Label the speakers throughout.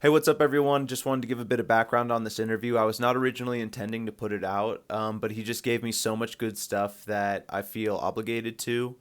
Speaker 1: Hey, what's up, everyone? Just wanted to give a bit of background on this interview. I was not originally intending to put it out, but he just gave me so much good stuff that I feel obligated to.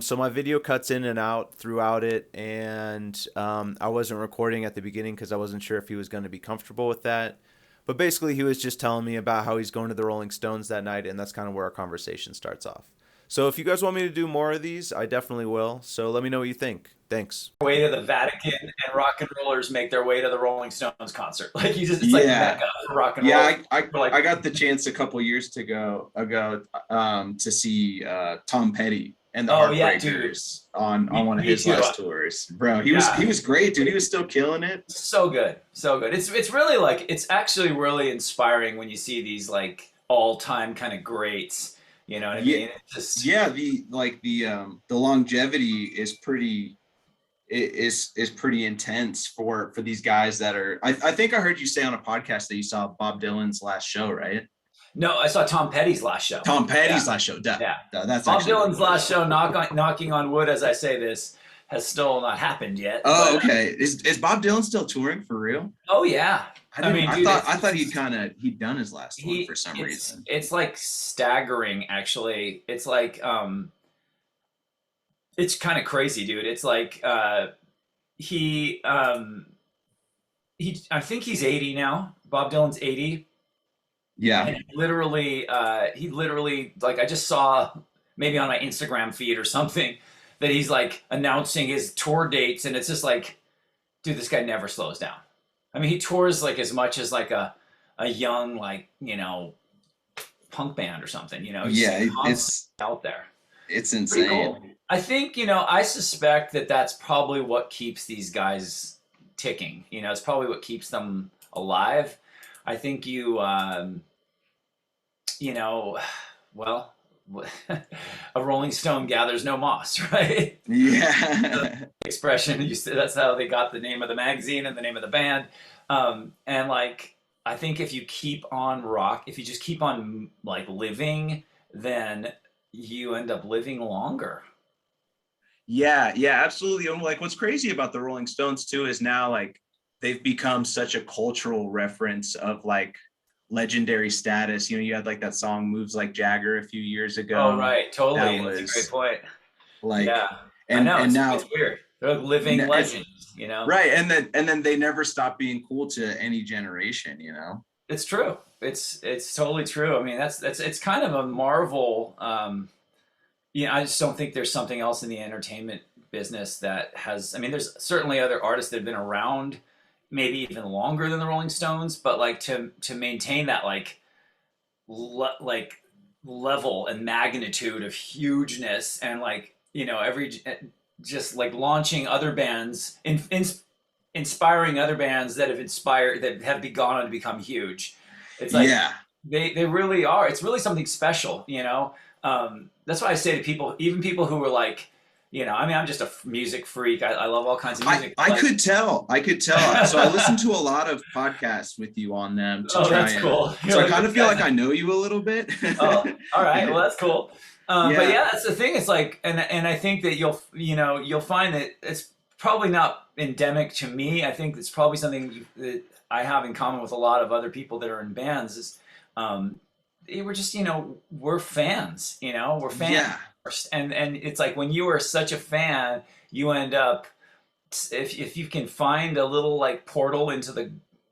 Speaker 1: So my video cuts in and out throughout it, and I wasn't recording at the beginning because I wasn't sure if he was going to be comfortable with that. But basically, he was just telling me about how he's going to the Rolling Stones that night, and that's kind of where our conversation starts off. So if you guys want me to do more of these, I definitely will. So let me know what you think. Thanks.
Speaker 2: Way to the Vatican and rock and rollers make their way to the Rolling Stones concert. Like it's like
Speaker 3: Yeah,
Speaker 2: mecca for rock and roll.
Speaker 3: yeah.
Speaker 2: For like,
Speaker 3: I got the chance a couple years ago to see Tom Petty and the
Speaker 2: oh yeah, dude,
Speaker 3: Heartbreakers on one of
Speaker 2: me
Speaker 3: his
Speaker 2: too.
Speaker 3: last tours. Bro,
Speaker 2: Yeah,
Speaker 3: he was great, dude. He was still killing it.
Speaker 2: so good, so good. It's really like it's actually really inspiring when you see these like all time kind of greats. You know what I
Speaker 3: Yeah,
Speaker 2: mean? It's just
Speaker 3: yeah. The longevity is pretty intense for these guys that are. I think I heard you say on a podcast that you saw Bob Dylan's last show, right?
Speaker 2: no. I saw Tom Petty's last show.
Speaker 3: Tom
Speaker 2: Yeah,
Speaker 3: Petty's last show.
Speaker 2: yeah.
Speaker 3: That's
Speaker 2: Bob
Speaker 3: actually what it
Speaker 2: Dylan's last
Speaker 3: was.
Speaker 2: show, knocking on wood as I say this, has still not happened yet.
Speaker 3: Oh,
Speaker 2: But
Speaker 3: okay. Is Bob Dylan still touring for real?
Speaker 2: oh yeah,
Speaker 3: I
Speaker 2: I
Speaker 3: didn't.
Speaker 2: mean, dude,
Speaker 3: I thought he'd done his last one for
Speaker 2: he
Speaker 3: some reason.
Speaker 2: it's like staggering actually. It's like it's kind of crazy, dude. It's like he he I think he's 80 now. Bob Dylan's 80,
Speaker 3: Yeah,
Speaker 2: and he literally like I just saw maybe on my Instagram feed or something that he's like announcing his tour dates, and it's just like, dude, this guy never slows down. I mean, he tours like as much as like a young like punk band or something. He's
Speaker 3: yeah.
Speaker 2: just constantly out there.
Speaker 3: It's
Speaker 2: Pretty cool.
Speaker 3: insane.
Speaker 2: I think, I suspect that that's probably what keeps these guys ticking. It's probably what keeps them alive. I think you know, well, a Rolling Stone gathers no moss, right? The
Speaker 3: Yeah,
Speaker 2: expression. That's how they got the name of the magazine and the name of the band. And like, I think if you just keep on like living, then you end up living longer.
Speaker 3: yeah, yeah. Absolutely. And like, what's crazy about the Rolling Stones too is now like they've become such a cultural reference of like legendary status. You had like that song "Moves Like Jagger" a few years
Speaker 2: Oh,
Speaker 3: ago.
Speaker 2: right,
Speaker 3: That
Speaker 2: totally. That's a great
Speaker 3: was
Speaker 2: point.
Speaker 3: like,
Speaker 2: Yeah, I know.
Speaker 3: and
Speaker 2: It's
Speaker 3: now,
Speaker 2: weird. They're like living legends.
Speaker 3: right, and then they never stop being cool to any generation.
Speaker 2: It's true. It's totally true. I mean, that's it's kind of a marvel. I just don't think there's something else in the entertainment business that has. I mean, there's certainly other artists that have been around, maybe even longer than the Rolling Stones, but like to maintain that like level and magnitude of hugeness and like every just like launching other bands inspiring other bands that have gone on to become huge. It's like
Speaker 3: Yeah,
Speaker 2: they really are. It's really something special. That's why I say to people, even people who are like, I mean, I'm just a music freak. I love all kinds of music.
Speaker 3: I
Speaker 2: Like,
Speaker 3: could tell. I could tell. So I listened to a lot of podcasts with you on them to
Speaker 2: oh,
Speaker 3: try
Speaker 2: that's
Speaker 3: and.
Speaker 2: cool. You're
Speaker 3: So I
Speaker 2: like
Speaker 3: kind
Speaker 2: this
Speaker 3: of feel
Speaker 2: guy.
Speaker 3: like I know you a little bit.
Speaker 2: Oh, all right. Well, that's cool. But
Speaker 3: Yeah,
Speaker 2: yeah, that's the thing. It's like, and I think that you'll find that it's probably not endemic to me. I think it's probably something that I have in common with a lot of other people that are in bands. Is um, we're just we're fans. We're fans,
Speaker 3: yeah,
Speaker 2: and it's like when you are such a fan, you end up if you can find a little like portal into the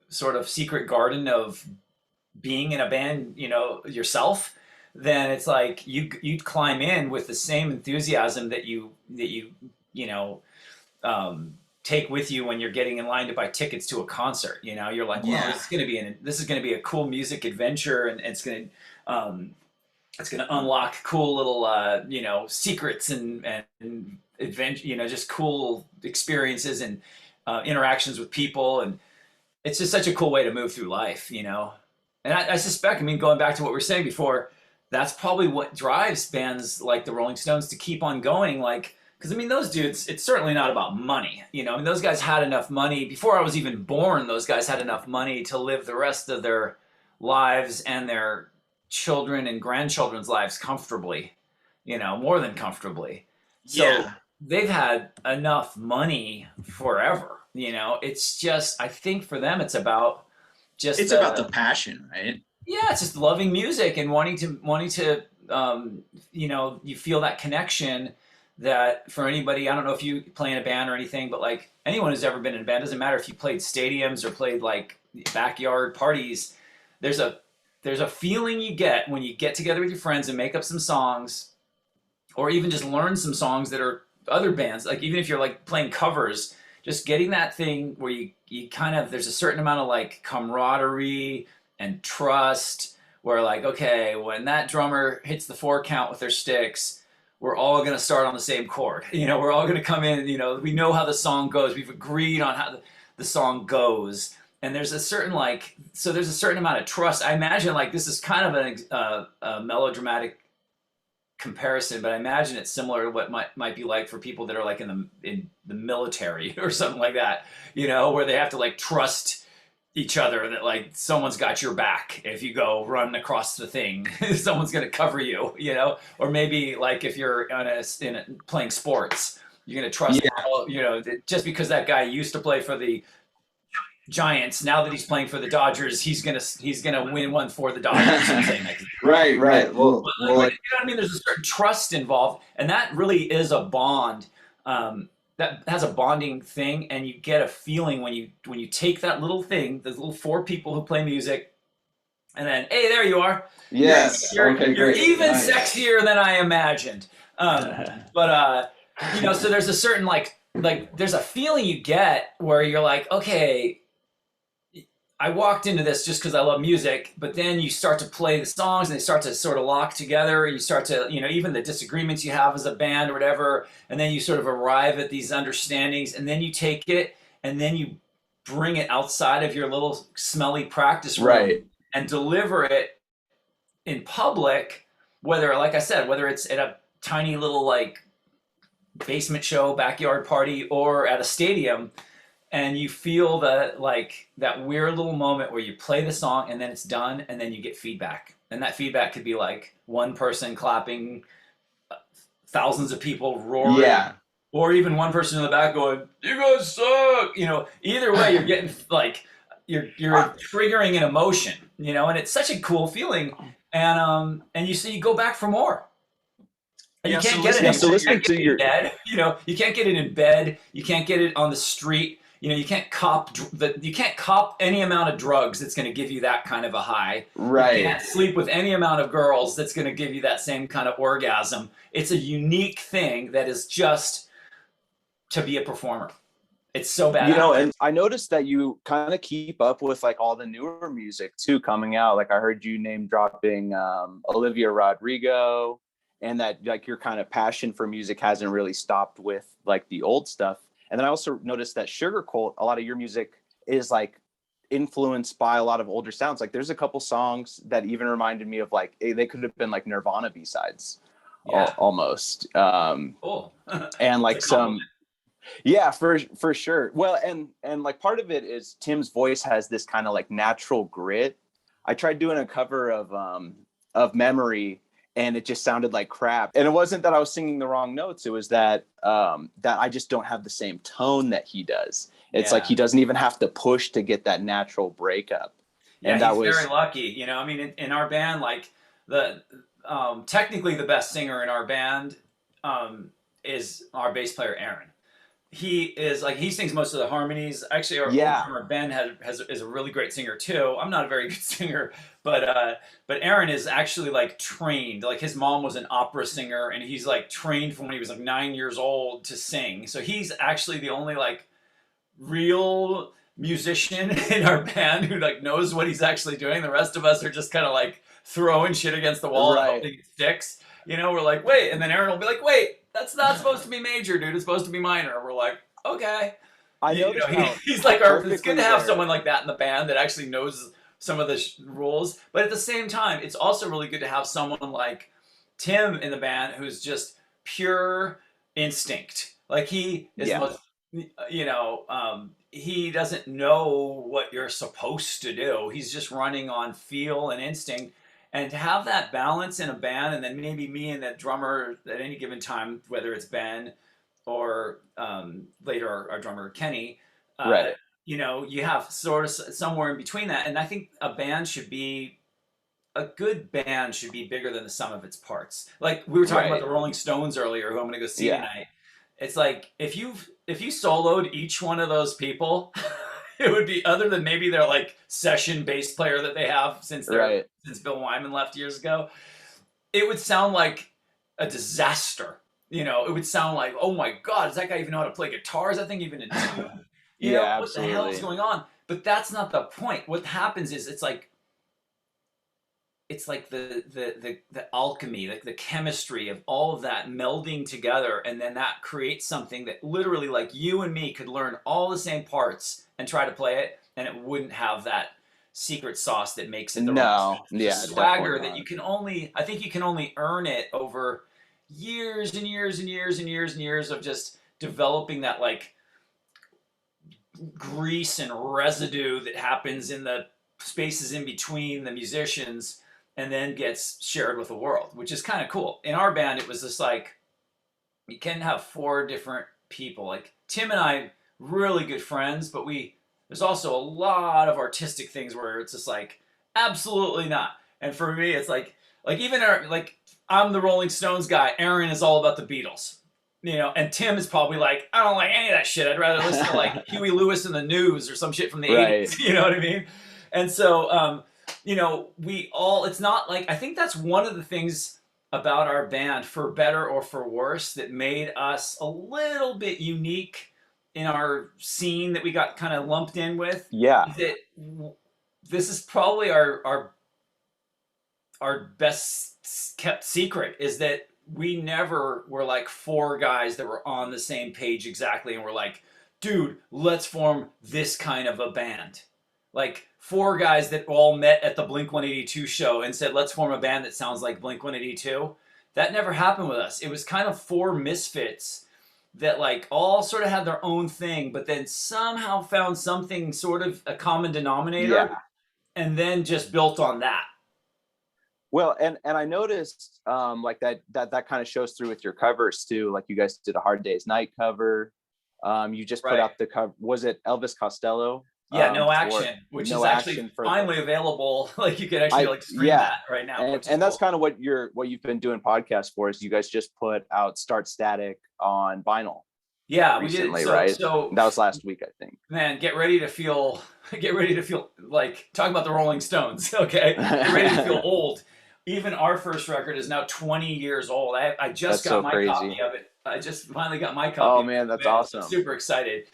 Speaker 2: sort of secret garden of being in a band, yourself, then it's like you climb in with the same enthusiasm that you you know take with you when you're getting in line to buy tickets to a concert. You're like, well,
Speaker 3: yeah,
Speaker 2: this is gonna be a cool music adventure, and it's gonna unlock cool little secrets and adventure, just cool experiences and interactions with people, and it's just such a cool way to move through life. And I suspect, I mean, going back to what we were saying before, that's probably what drives bands like the Rolling Stones to keep on going. Like, because I mean, those dudes, it's certainly not about money. I mean, those guys had enough money before I was even born. Those guys had enough money to live the rest of their lives and their children and grandchildren's lives comfortably, more than comfortably. So
Speaker 3: yeah,
Speaker 2: they've had enough money forever. You know, it's just, I think for them, it's about just
Speaker 3: It's about the passion, right?
Speaker 2: yeah, it's just loving music and wanting to you know, you feel that connection that for anybody, I don't know if you play in a band or anything, but like anyone who's ever been in a band, doesn't matter if you played stadiums or played like backyard parties, there's a there's a feeling you get when you get together with your friends and make up some songs or even just learn some songs that are other bands, like even if you're like playing covers, just getting that thing where you kind of, there's a certain amount of like camaraderie and trust where like, okay, when that drummer hits the 4 count with their sticks, we're all going to start on the same chord. You know, we're all going to come in, you know, we know how the song goes. We've agreed on how the song goes. And there's a certain like, so there's a certain amount of trust. I imagine like this is kind of a melodramatic comparison, but I imagine it's similar to what might be like for people that are like in the military or something like that, you know, where they have to like trust each other that like someone's got your back if you go run across the thing. Someone's going to cover you, you know, or maybe like if you're playing sports, you're going to trust, you know, just because that guy used to play for the Giants, now that he's playing for the Dodgers, he's gonna win one for the Dodgers.
Speaker 3: Right. Well,
Speaker 2: you know what I mean? There's a certain trust involved, and that really is a bond. That has a bonding thing, and you get a feeling when you take that little thing, those little 4 people who play music, and then hey, there you are.
Speaker 3: Yes.
Speaker 2: You're
Speaker 3: Great.
Speaker 2: even sexier than I imagined. But you know, so there's a certain like there's a feeling you get where you're like, okay, I walked into this just because I love music, but then you start to play the songs and they start to sort of lock together. You start to, you know, even the disagreements you have as a band or whatever, and then you sort of arrive at these understandings, and then you take it and then you bring it outside of your little smelly practice room and deliver it in public, whether, like I said, whether it's at a tiny little like basement show, backyard party, or at a stadium. And you feel that weird little moment where you play the song and then it's done and then you get feedback. And that feedback could be like one person clapping, thousands of people roaring, or even one person in the back going, "You guys suck." You know, either way, you're getting like you're triggering an emotion. You know, and it's such a cool feeling. And you go back for more. And you can't get it in bed. You know, you can't get it in bed. You can't get it on the street. You know, you can't cop any amount of drugs that's going to give you that kind of a high.
Speaker 3: Right.
Speaker 2: You can't sleep with any amount of girls that's going to give you that same kind of orgasm. It's a unique thing that is just to be a performer. It's so bad.
Speaker 4: You know, and I noticed that you kind of keep up with like all the newer music too coming out. Like I heard you name dropping Olivia Rodrigo, and that like your kind of passion for music hasn't really stopped with like the old stuff. And then I also noticed that Sugarcult, a lot of your music is like influenced by a lot of older sounds. Like there's a couple songs that even reminded me of like, they could have been like Nirvana B-sides almost.
Speaker 2: Cool.
Speaker 4: And like for sure. Well, and like part of it is Tim's voice has this kind of like natural grit. I tried doing a cover of Memory, and it just sounded like crap. And it wasn't that I was singing the wrong notes. It was that I just don't have the same tone that he does. It's like he doesn't even have to push to get that natural breakup.
Speaker 2: Yeah,
Speaker 4: and that
Speaker 2: he's very lucky. You know, I mean, in our band, like technically the best singer in our band is our bass player, Aaron. He is like, he sings most of the harmonies. Actually, our band is a really great singer too. I'm not a very good singer, but Aaron is actually like trained. Like his mom was an opera singer, and he's like trained from when he was like 9 years old to sing. So he's actually the only like real musician in our band who like knows what he's actually doing. The rest of us are just kind of like throwing shit against the wall and hoping it sticks. You know, we're like, wait, and then Aaron will be like, wait, that's not supposed to be major, dude. It's supposed to be minor. We're like, okay. He's like, it's good to have someone like that in the band that actually knows some of the rules. But at the same time, it's also really good to have someone like Tim in the band who's just pure instinct. Like he is, he doesn't know what you're supposed to do. He's just running on feel and instinct. And to have that balance in a band, and then maybe me and that drummer at any given time, whether it's Ben or later our drummer Kenny,
Speaker 4: Right.
Speaker 2: You know, you have sort of somewhere in between that. And I think a good band should be bigger than the sum of its parts. Like we were talking about
Speaker 4: Right.
Speaker 2: the Rolling Stones earlier, who I'm going to go see
Speaker 4: Yeah.
Speaker 2: tonight. It's like if you soloed each one of those people, it would be, other than maybe their like session bass player that they have since
Speaker 4: Right.
Speaker 2: since Bill Wyman left years ago, it would sound like a disaster. You know, it would sound like, oh my God, does that guy even know how to play guitar? Is that thing even in tune? You know,
Speaker 4: Yeah,
Speaker 2: what the hell is
Speaker 4: absolutely.
Speaker 2: going on? But that's not the point. What happens is it's like the alchemy, like the chemistry of all of that melding together, and then that creates something that literally, like, you and me could learn all the same parts and try to play it, and it wouldn't have that secret sauce that makes it the Rolling
Speaker 4: No,
Speaker 2: Stones. There's
Speaker 4: yeah,
Speaker 2: a
Speaker 4: definitely
Speaker 2: swagger that
Speaker 4: not.
Speaker 2: you can only, I think you can only earn it over years and years and years and years and years of just developing that like grease and residue that happens in the spaces in between the musicians and then gets shared with the world, which is kind of cool. In our band, it was just like, you can have 4 different people. Like Tim and I, really good friends, but there's also a lot of artistic things where it's just like, absolutely not. And for me, it's like even like I'm the Rolling Stones guy. Aaron is all about the Beatles. You know, and Tim is probably like, I don't like any of that shit. I'd rather listen to like Huey Lewis and the News or some shit from the
Speaker 4: Right.
Speaker 2: 80s. You know what I mean? And so, you know, it's not like, I think that's one of the things about our band, for better or for worse, that made us a little bit unique in our scene that we got kind of lumped in with.
Speaker 4: Yeah.
Speaker 2: Is that this is probably our best kept secret, is that we never were like 4 guys that were on the same page exactly and we're like, dude, let's form this kind of a band. Like 4 guys that all met at the Blink 182 show and said, let's form a band that sounds like Blink 182. That never happened with us. It was kind of 4 misfits that like all sort of had their own thing, but then somehow found something sort of a common denominator,
Speaker 4: Yeah.
Speaker 2: and then just built on that.
Speaker 4: Well, and I noticed like that kind of shows through with your covers too. Like you guys did a Hard Day's Night cover. You just put
Speaker 2: Right.
Speaker 4: out the cover. Was it Elvis Costello?
Speaker 2: Yeah, No Action, which
Speaker 4: No
Speaker 2: is actually
Speaker 4: Action for
Speaker 2: finally available. Like you could actually like stream that right now.
Speaker 4: And that's kind of what you've been doing podcasts for, is you guys just put out Start Static on vinyl.
Speaker 2: Yeah,
Speaker 4: recently,
Speaker 2: we did.
Speaker 4: right?
Speaker 2: So
Speaker 4: that was last week, I think.
Speaker 2: Man, get ready to feel like, talk about the Rolling Stones. Okay, get ready to feel old. Even our first record is now 20 years old. I just got my copy of it. I just finally got my copy.
Speaker 4: Oh man, that's awesome.
Speaker 2: I'm super excited.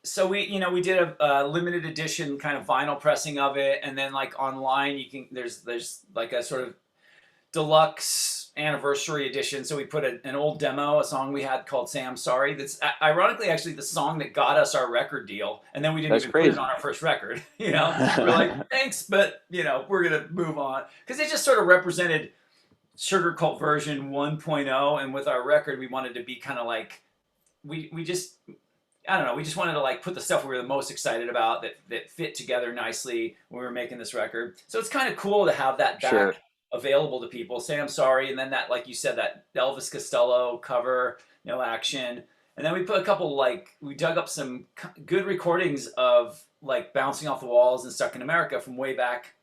Speaker 2: So we did a limited edition kind of vinyl pressing of it, and then like online there's like a sort of deluxe anniversary edition. So we put an old demo, a song we had called "Say I'm Sorry." That's ironically actually the song that got us our record deal, and then we didn't even put it on our first record. You know, we're like, thanks, but we're gonna move on, because it just sort of represented Sugarcult version 1.0, and with our record we wanted to be kind of like, we just, I don't know, we just wanted to like put the stuff we were the most excited about that fit together nicely when we were making this record. So it's kind of cool to have that back available to people. Say I'm Sorry, and then that, like you said, that Elvis Costello cover, No Action. And then we put a couple, like, we dug up some good recordings of like Bouncing Off the Walls and Stuck in America from way back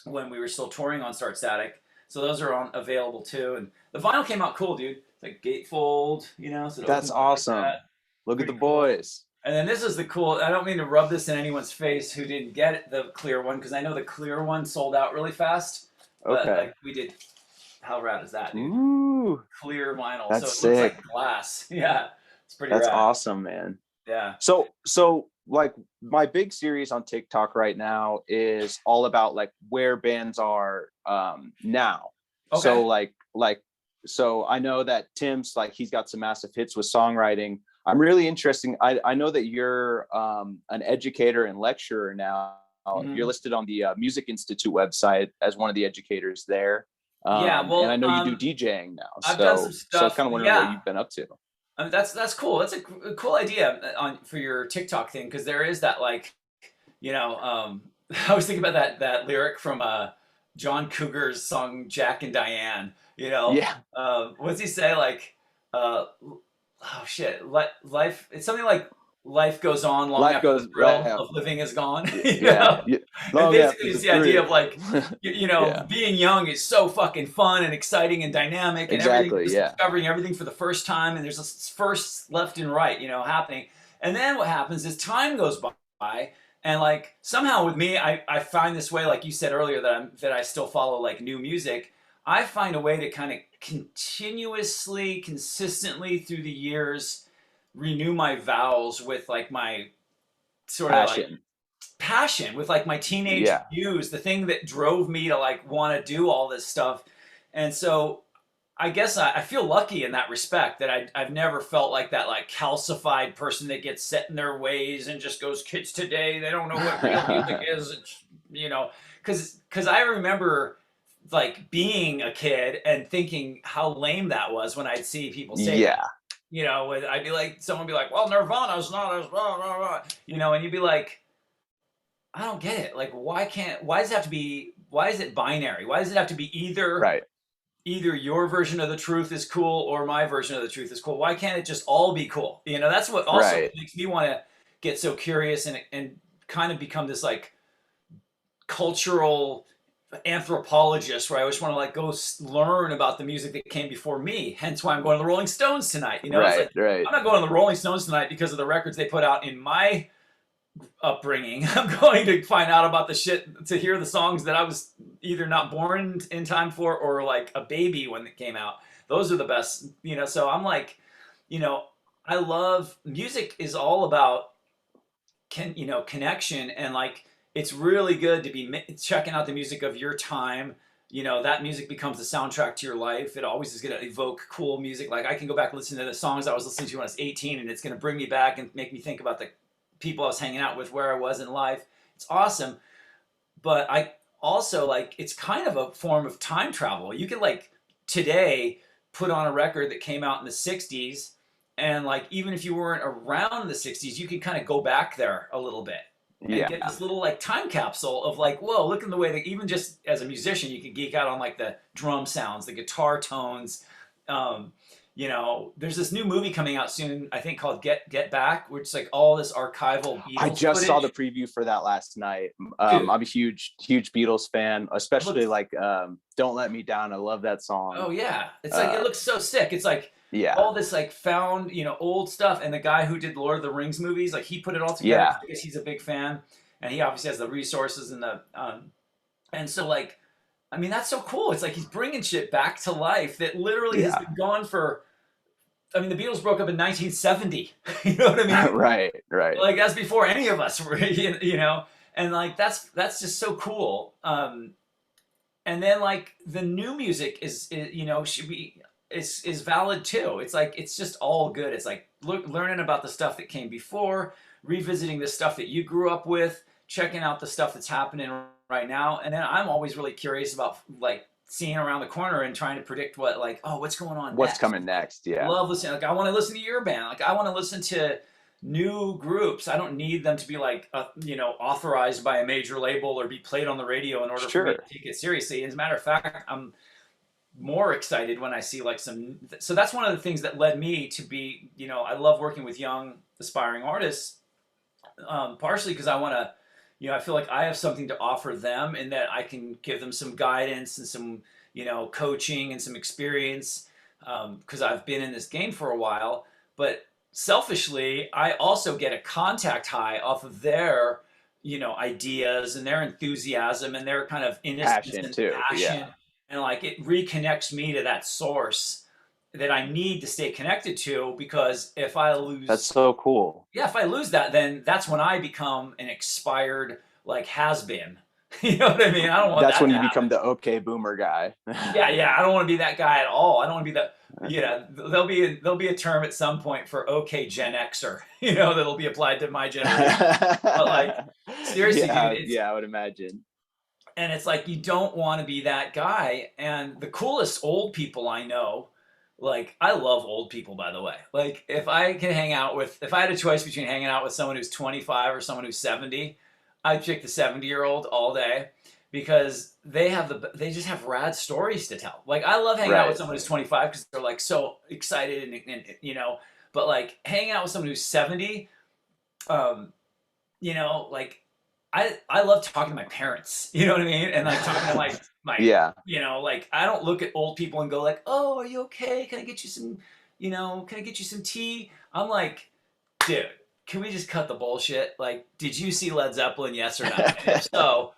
Speaker 2: when we were still touring on Start Static. So those are available too. And the vinyl came out cool, dude. It's like gatefold, so
Speaker 4: that's awesome. Like that. Look at the boys.
Speaker 2: And then this is the cool, I don't mean to rub this in anyone's face who didn't get the clear one, because I know the clear one sold out really fast. But like we did, how rad is that, dude?
Speaker 4: Ooh,
Speaker 2: clear vinyl,
Speaker 4: that's
Speaker 2: so it
Speaker 4: sick.
Speaker 2: looks like glass. Yeah, it's pretty rad.
Speaker 4: That's awesome, man.
Speaker 2: Yeah.
Speaker 4: So like my big series on TikTok right now is all about like where bands are now. Okay. So I know that Tim's like, he's got some massive hits with songwriting. I'm really interested. I know that you're an educator and lecturer now. Mm-hmm. You're listed on the Music Institute website as one of the educators there.
Speaker 2: Yeah, well,
Speaker 4: and I know you do DJing now.
Speaker 2: I've done some stuff.
Speaker 4: So I was kind of wondering what you've been up to.
Speaker 2: That's cool. That's a cool idea for your TikTok thing, because there is that, like, I was thinking about that lyric from John Cougar's song Jack and Diane.
Speaker 4: Yeah.
Speaker 2: What's he say? Like, oh shit, life. It's something like life goes on long
Speaker 4: Life
Speaker 2: after
Speaker 4: goes
Speaker 2: the thrill
Speaker 4: right.
Speaker 2: of living is gone.
Speaker 4: Yeah.
Speaker 2: And
Speaker 4: Long
Speaker 2: basically
Speaker 4: after
Speaker 2: it's
Speaker 4: the
Speaker 2: the idea of
Speaker 4: thrill.
Speaker 2: like,
Speaker 4: Yeah.
Speaker 2: being young is so fucking fun and exciting and dynamic and everything,
Speaker 4: Exactly.
Speaker 2: just
Speaker 4: Yeah.
Speaker 2: discovering everything for the first time. And there's this first left and right, happening. And then what happens is time goes by. And like somehow with me, I find this way, like you said earlier, that I still follow like new music. I find a way to kind of continuously, consistently through the years renew my vows with like my sort of like
Speaker 4: Passion.
Speaker 2: passion, with like my teenage
Speaker 4: Yeah.
Speaker 2: views, the thing that drove me to like want to do all this stuff. And so I guess I feel lucky in that respect, that I've never felt like that like calcified person that gets set in their ways and just goes, kids today, they don't know what real music is. It's, because I remember like being a kid and thinking how lame that was when I'd see people say
Speaker 4: Yeah.
Speaker 2: that. I'd be like, someone would be like, well, Nirvana's not as blah, blah, blah. And you'd be like, I don't get it. Like, why does it have to be, why is it binary? Why does it have to be
Speaker 4: Right.
Speaker 2: either your version of the truth is cool or my version of the truth is cool? Why can't it just all be cool? That's what also
Speaker 4: Right.
Speaker 2: makes me want to get so curious and kind of become this like cultural anthropologist, where I just want to like go learn about the music that came before me. Hence why I'm going to the Rolling Stones tonight. It's
Speaker 4: Right.
Speaker 2: like,
Speaker 4: Right.
Speaker 2: I'm not going to the Rolling Stones tonight because of the records they put out in my upbringing. I'm going to find out about the shit, to hear the songs that I was either not born in time for or like a baby when it came out. Those are the best, so I'm like, I love music is all about connection, and like it's really good to be checking out the music of your time. That music becomes the soundtrack to your life. It always is going to evoke cool music. Like I can go back and listen to the songs I was listening to when I was 18, and it's going to bring me back and make me think about the people I was hanging out with, where I was in life. It's awesome. But I also like, it's kind of a form of time travel. You could like today put on a record that came out in the 60s, and like even if you weren't around in the 60s, you could kind of go back there a little bit and get this little like time capsule of like, whoa, look at the way that even just as a musician, you could geek out on like the drum sounds, the guitar tones. There's this new movie coming out soon, I think, called Get Back, which is like all this archival Beatles
Speaker 4: I just saw the
Speaker 2: footage.
Speaker 4: preview for that last night. I'm a huge Beatles fan, especially like Don't Let Me Down. I love that song.
Speaker 2: Oh yeah. It's like, it looks so sick. It's like all this like found, old stuff. And the guy who did Lord of the Rings movies, like he put it all together.
Speaker 4: Yeah.
Speaker 2: I guess he's a big fan, and he obviously has the resources and and so like, I mean, that's so cool. It's like he's bringing shit back to life that literally has been gone for. I mean, the Beatles broke up in 1970. You know what I mean?
Speaker 4: Right.
Speaker 2: Like that's before any of us were, and like that's just so cool. And then like the new music is should be is valid too. It's like it's just all good. It's like learning about the stuff that came before, revisiting the stuff that you grew up with, checking out the stuff that's happening right now. And then I'm always really curious about like seeing around the corner and trying to predict what's going on
Speaker 4: What's
Speaker 2: next.
Speaker 4: coming next? Yeah.
Speaker 2: Love listening. Like I want to listen to your band. Like I want to listen to new groups. I don't need them to be like authorized by a major label or be played on the radio in order for me to take it seriously. As a matter of fact, I'm more excited when I see like so that's one of the things that led me to be, I love working with young aspiring artists, partially because I want to, I feel like I have something to offer them, in that I can give them some guidance and some, coaching and some experience, because I've been in this game for a while. But selfishly, I also get a contact high off of their, ideas and their enthusiasm and their kind of innocence
Speaker 4: Passion
Speaker 2: and
Speaker 4: too.
Speaker 2: passion.
Speaker 4: Yeah.
Speaker 2: And like it reconnects me to that source that I need to stay connected to, because if I lose,
Speaker 4: That's so cool.
Speaker 2: yeah, if I lose that, then that's when I become an expired like has-been. You know what I mean? I don't want
Speaker 4: That's
Speaker 2: that
Speaker 4: when
Speaker 2: to
Speaker 4: you become
Speaker 2: happen.
Speaker 4: the okay boomer guy.
Speaker 2: Yeah. I don't want to be that guy at all. I don't want to be that. There'll be a term at some point for okay Gen Xer, that'll be applied to my generation. But like seriously, dude,
Speaker 4: I would imagine.
Speaker 2: and it's like you don't want to be that guy. And the coolest old people I know, like I love old people, by the way. Like if I had a choice between hanging out with someone who's 25 or someone who's 70, I'd pick the 70-year-old all day, because they just have rad stories to tell. Like I love hanging out with someone who's 25 because they're like so excited and but like hanging out with someone who's 70, you know, like I love talking to my parents, you know what I mean? And like talking to like my,
Speaker 4: Yeah.
Speaker 2: you know, like I don't look at old people and go like, oh, are you okay? Can I get you some, you know, can I get you some tea? I'm like, dude, can we just cut the bullshit? Like, did you see Led Zeppelin? Yes or no? And if so,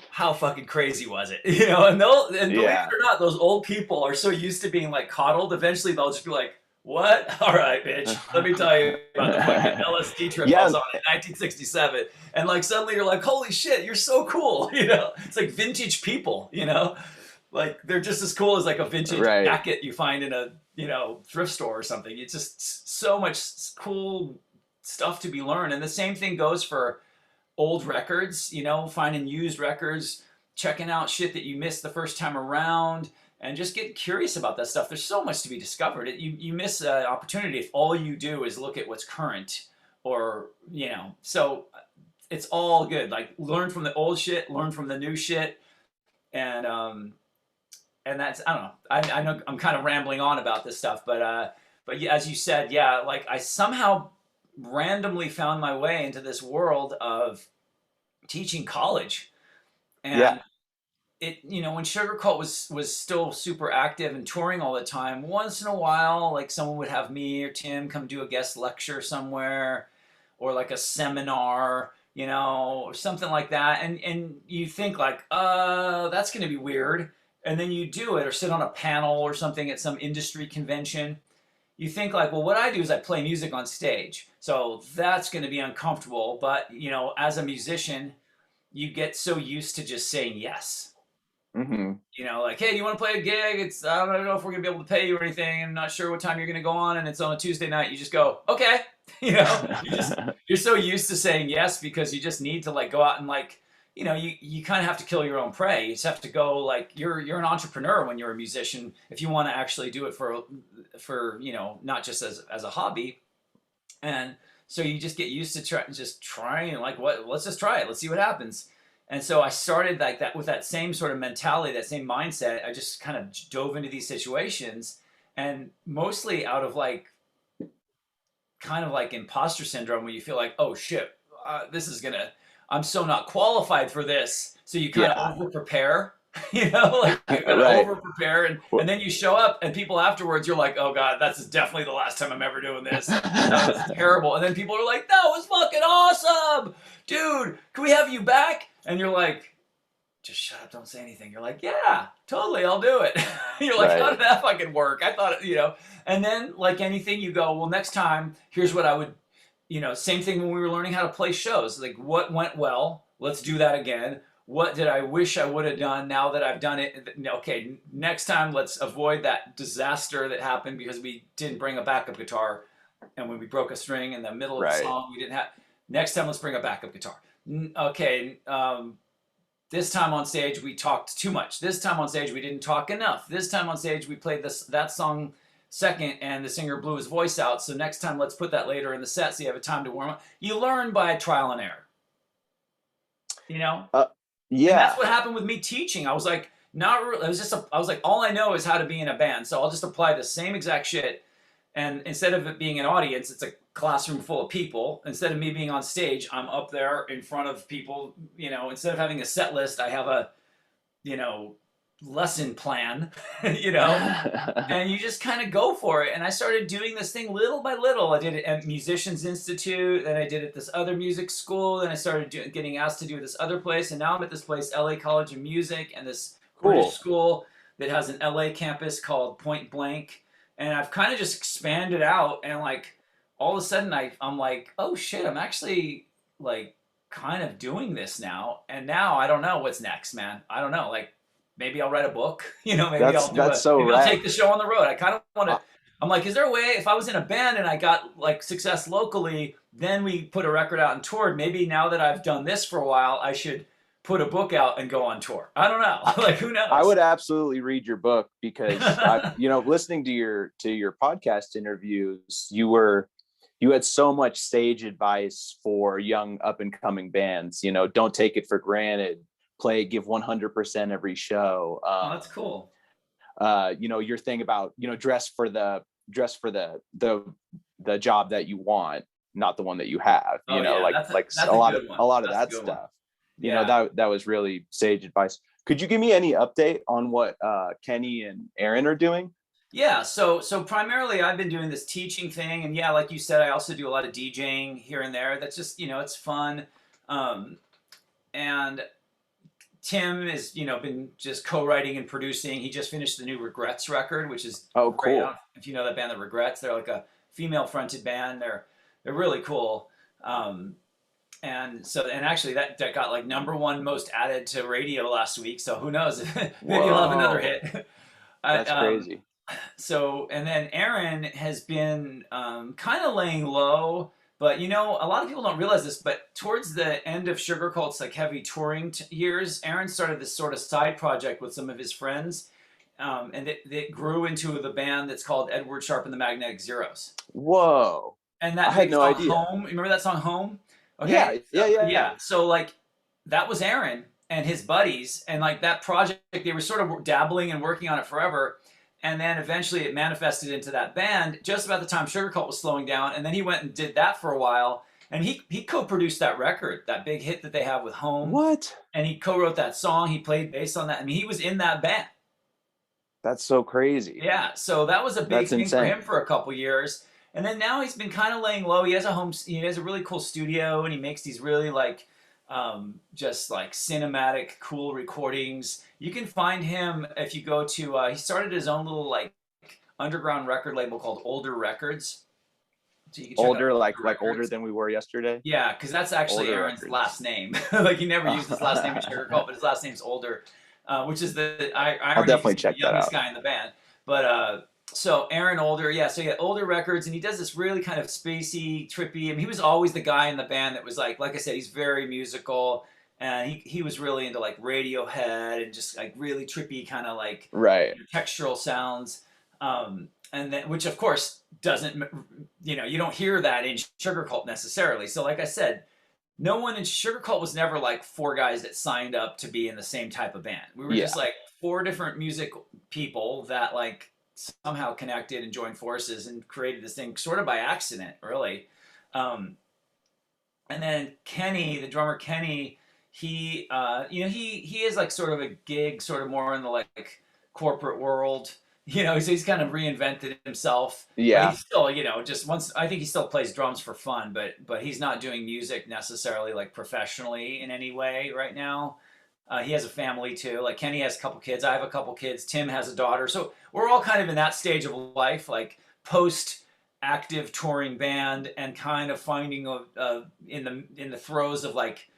Speaker 2: how fucking crazy was it? You know, and and believe
Speaker 4: Yeah.
Speaker 2: it or not, those old people are so used to being like coddled. Eventually, they'll just be like, "What? All right, bitch. Let me tell you about the fucking LSD trip I
Speaker 4: Yeah.
Speaker 2: was on in 1967." And like suddenly you're like, "Holy shit, you're so cool!" You know, it's like vintage people. You know, like they're just as cool as like a vintage
Speaker 4: Right.
Speaker 2: jacket you find in a thrift store or something. It's just so much cool stuff to be learned. And the same thing goes for old records, you know, finding used records, checking out shit that you missed the first time around, and just getting curious about that stuff. There's so much to be discovered. You miss an opportunity if all you do is look at what's current, or you know. So it's all good. Like learn from the old shit, learn from the new shit, and that's I don't know. I know I'm kind of rambling on about this stuff, but yeah, as you said, yeah, like I somehow randomly found my way into this world of teaching college. And
Speaker 4: Yeah.
Speaker 2: it, you know, when Sugarcult was still super active and touring all the time, once in a while like someone would have me or Tim come do a guest lecture somewhere, or like a seminar, you know, or something like that. And you think like, that's going to be weird. And then you do it, or sit on a panel or something at some industry convention. You think like, well, what I do is I play music on stage, so that's going to be uncomfortable. But you know, as a musician, you get so used to just saying yes.
Speaker 4: Mm-hmm.
Speaker 2: You know, like, hey, do you want to play a gig? It's I don't know if we're gonna be able to pay you or anything. I'm not sure what time you're gonna go on, and it's on a Tuesday night. You just go, okay. You know, you're so used to saying yes because you just need to like go out and like, you know, you kind of have to kill your own prey. You just have to go like you're an entrepreneur when you're a musician if you want to actually do it for you know, not just as a hobby. And so you just get used to trying like what let's just try it, let's see what happens. And so I started like that with that same sort of mentality, that same mindset. I just kind of dove into these situations, and mostly out of like kind of like imposter syndrome, where you feel like, oh shit, this is gonna, I'm so not qualified for this. So you kind of over prepare, you know, like you gotta
Speaker 4: Right.
Speaker 2: over prepare, and then you show up, and people afterwards, you're like, oh god, that's definitely the last time I'm ever doing this. That was terrible. And then people are like, that was fucking awesome, dude. Can we have you back? And you're like, just shut up, don't say anything. You're like, yeah, totally, I'll do it. You're like, how did that fucking work? I thought, you know. And then, like anything, you go, well, next time, here's what I would, you know, same thing when we were learning how to play shows. Like, what went well? Let's do that again. What did I wish I would have done now that I've done it? Okay, next time, let's avoid that disaster that happened because we didn't bring a backup guitar. And when we broke a string in the middle of the song, we didn't have. Next time, let's bring a backup guitar. Okay, this time on stage we talked too much. This time on stage we didn't talk enough. This time on stage we played that song second and the singer blew his voice out. So next time let's put that later in the set so you have a time to warm up. You learn by trial and error. You know?
Speaker 4: Yeah.
Speaker 2: And that's what happened with me teaching. I was like, not really. I was like, all I know is how to be in a band. So I'll just apply the same exact shit. And instead of it being an audience, it's a classroom full of people. Instead of me being on stage, I'm up there in front of people. You know, instead of having a set list, I have a, you know, lesson plan, you know, and you just kind of go for it. And I started doing this thing little by little. I did it at Musicians Institute, then I did it at this other music school, then I started getting asked to do it this other place, and now I'm at this place, LA College of Music, and this British school that has an LA campus called Point Blank. And I've kind of just expanded out, and like all of a sudden I'm like, oh shit, I'm actually like kind of doing this now. And now I don't know what's next, man. I don't know. Like maybe I'll write a book, you know, maybe I'll take the show on the road. I kind of want to, I'm like, is there a way if I was in a band and I got like success locally, then we put a record out and toured, maybe now that I've done this for a while, I should put a book out and go on tour. I don't know. Like, who knows?
Speaker 4: I would absolutely read your book because, you know, listening to your podcast interviews, you had so much stage advice for young up and coming bands. You know, don't take it for granted. Give 100% every show.
Speaker 2: Oh, that's cool.
Speaker 4: You know, your thing about, you know, dress for the job that you want. not the one that you have,
Speaker 2: Oh yeah,
Speaker 4: like
Speaker 2: that's
Speaker 4: a
Speaker 2: a
Speaker 4: lot
Speaker 2: good one.
Speaker 4: of
Speaker 2: That's a
Speaker 4: that
Speaker 2: good one.
Speaker 4: stuff.
Speaker 2: Yeah.
Speaker 4: That was really sage advice. Could you give me any update on what Kenny and Aaron are doing?
Speaker 2: Yeah, so primarily I've been doing this teaching thing, and yeah, like you said, I also do a lot of DJing here and there. That's just it's fun, and Tim is been just co-writing and producing. He just finished the new Regrets record, which is
Speaker 4: Oh,
Speaker 2: great. I don't
Speaker 4: cool.
Speaker 2: know if you know that band, the Regrets. They're like a female-fronted band. They're really cool. And actually that got like #1 most added to radio last week. So who knows? Maybe you'll have another
Speaker 4: Whoa,
Speaker 2: hit.
Speaker 4: that's crazy.
Speaker 2: So and then Aaron has been kind of laying low, but a lot of people don't realize this, but towards the end of Sugarcult's like heavy touring years, Aaron started this sort of side project with some of his friends, and it grew into the band that's called Edward Sharpe and the Magnetic Zeros.
Speaker 4: Whoa,
Speaker 2: And
Speaker 4: I
Speaker 2: that
Speaker 4: had
Speaker 2: big
Speaker 4: no
Speaker 2: song
Speaker 4: idea.
Speaker 2: Home, remember that song Home?
Speaker 4: Yeah,
Speaker 2: Okay,
Speaker 4: yeah.
Speaker 2: so like that was Aaron and his buddies, and like that project, they were sort of dabbling and working on it forever. And then eventually it manifested into that band just about the time Sugarcult was slowing down. And then he went and did that for a while. And he co-produced that record, that big hit that they have with Home.
Speaker 4: What?
Speaker 2: And he co-wrote that song. He played bass on that. I mean, he was in that band.
Speaker 4: That's so crazy.
Speaker 2: Yeah. So that was a big
Speaker 4: That's
Speaker 2: thing for
Speaker 4: insane.
Speaker 2: him for a couple years. And then now he's been kind of laying low. He has he has a really cool studio, and he makes these really like just like cinematic, cool recordings. You can find him if you go to. He started his own little like underground record label called Older Records. So you can check
Speaker 4: Older,
Speaker 2: out
Speaker 4: like older than we were yesterday.
Speaker 2: Yeah, because that's actually
Speaker 4: Older
Speaker 2: Aaron's
Speaker 4: Records.
Speaker 2: last name. Like he never used his last name in Sugarcult, but his last name's Older, which is
Speaker 4: I'll definitely check
Speaker 2: the
Speaker 4: that
Speaker 2: youngest
Speaker 4: out.
Speaker 2: guy in the band. But so Aaron Older, yeah. So yeah, Older Records, and he does this really kind of spacey, trippy. I mean, he was always the guy in the band that was like I said, he's very musical, and he was really into like Radiohead and just like really trippy kind of like
Speaker 4: Right.
Speaker 2: textural sounds. And then, which of course doesn't, you don't hear that in Sugarcult necessarily. So like I said, no one in Sugarcult was never like 4 guys that signed up to be in the same type of band. We were just like 4 different music people that like somehow connected and joined forces and created this thing sort of by accident, really. And then Kenny, the drummer Kenny, he he is like sort of a gig, sort of more in the like corporate world. So he's kind of reinvented himself.
Speaker 4: Yeah.
Speaker 2: But he's still, just once I think he still plays drums for fun, but he's not doing music necessarily like professionally in any way right now. He has a family too. Like Kenny has a couple kids. I have a couple kids. Tim has a daughter. So we're all kind of in that stage of life, like post active touring band, and kind of finding in the throes of like,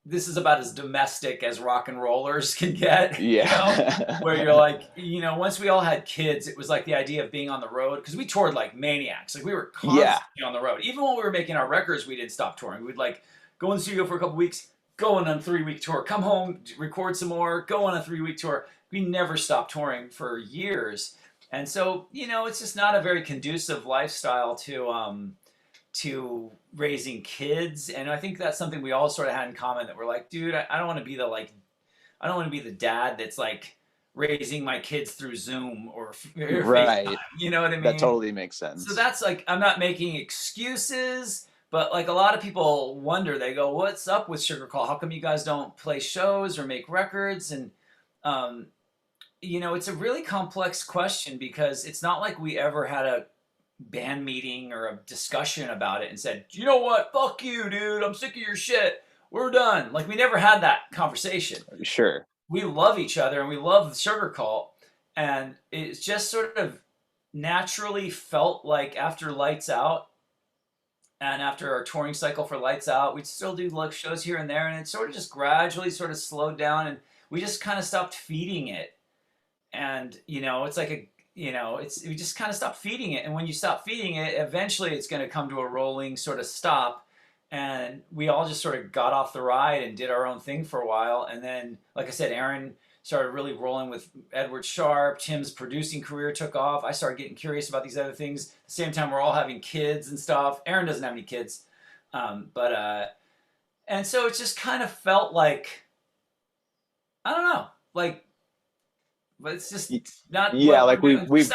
Speaker 2: this is about as domestic as rock and rollers can get.
Speaker 4: Yeah.
Speaker 2: Where you're like, once we all had kids, it was like the idea of being on the road, because we toured like maniacs. Like we were constantly on the road. Even when we were making our records, we didn't stop touring. We'd like go in the studio for a couple weeks, go on a 3-week tour, come home, record some more, go on a 3-week tour. We never stopped touring for years. And so, it's just not a very conducive lifestyle to raising kids. And I think that's something we all sort of had in common, that we're like, dude, I don't want to be I don't want to be the dad that's like raising my kids through Zoom or
Speaker 4: right.
Speaker 2: FaceTime. You know what I mean?
Speaker 4: That totally makes sense.
Speaker 2: So that's like, I'm not making excuses, but like a lot of people wonder, they go, what's up with Sugarcult? How come you guys don't play shows or make records? And, it's a really complex question, because it's not like we ever had a band meeting or a discussion about it and said, you know what, fuck you, dude, I'm sick of your shit, we're done. Like we never had that conversation.
Speaker 4: Sure.
Speaker 2: We love each other and we love Sugarcult, and it's just sort of naturally felt like after Lights Out and after our touring cycle for Lights Out, we'd still do like shows here and there, and it sort of just gradually sort of slowed down, and we just kind of stopped feeding it. And it's like we just kind of stopped feeding it. And when you stop feeding it, eventually it's going to come to a rolling sort of stop. And we all just sort of got off the ride and did our own thing for a while. And then, like I said, Aaron started really rolling with Edward Sharpe. Tim's producing career took off. I started getting curious about these other things. At the same time, we're all having kids and stuff. Aaron doesn't have any kids. And so it just kind of felt like, I don't know, like, but it's just not.
Speaker 4: Yeah, like we've moved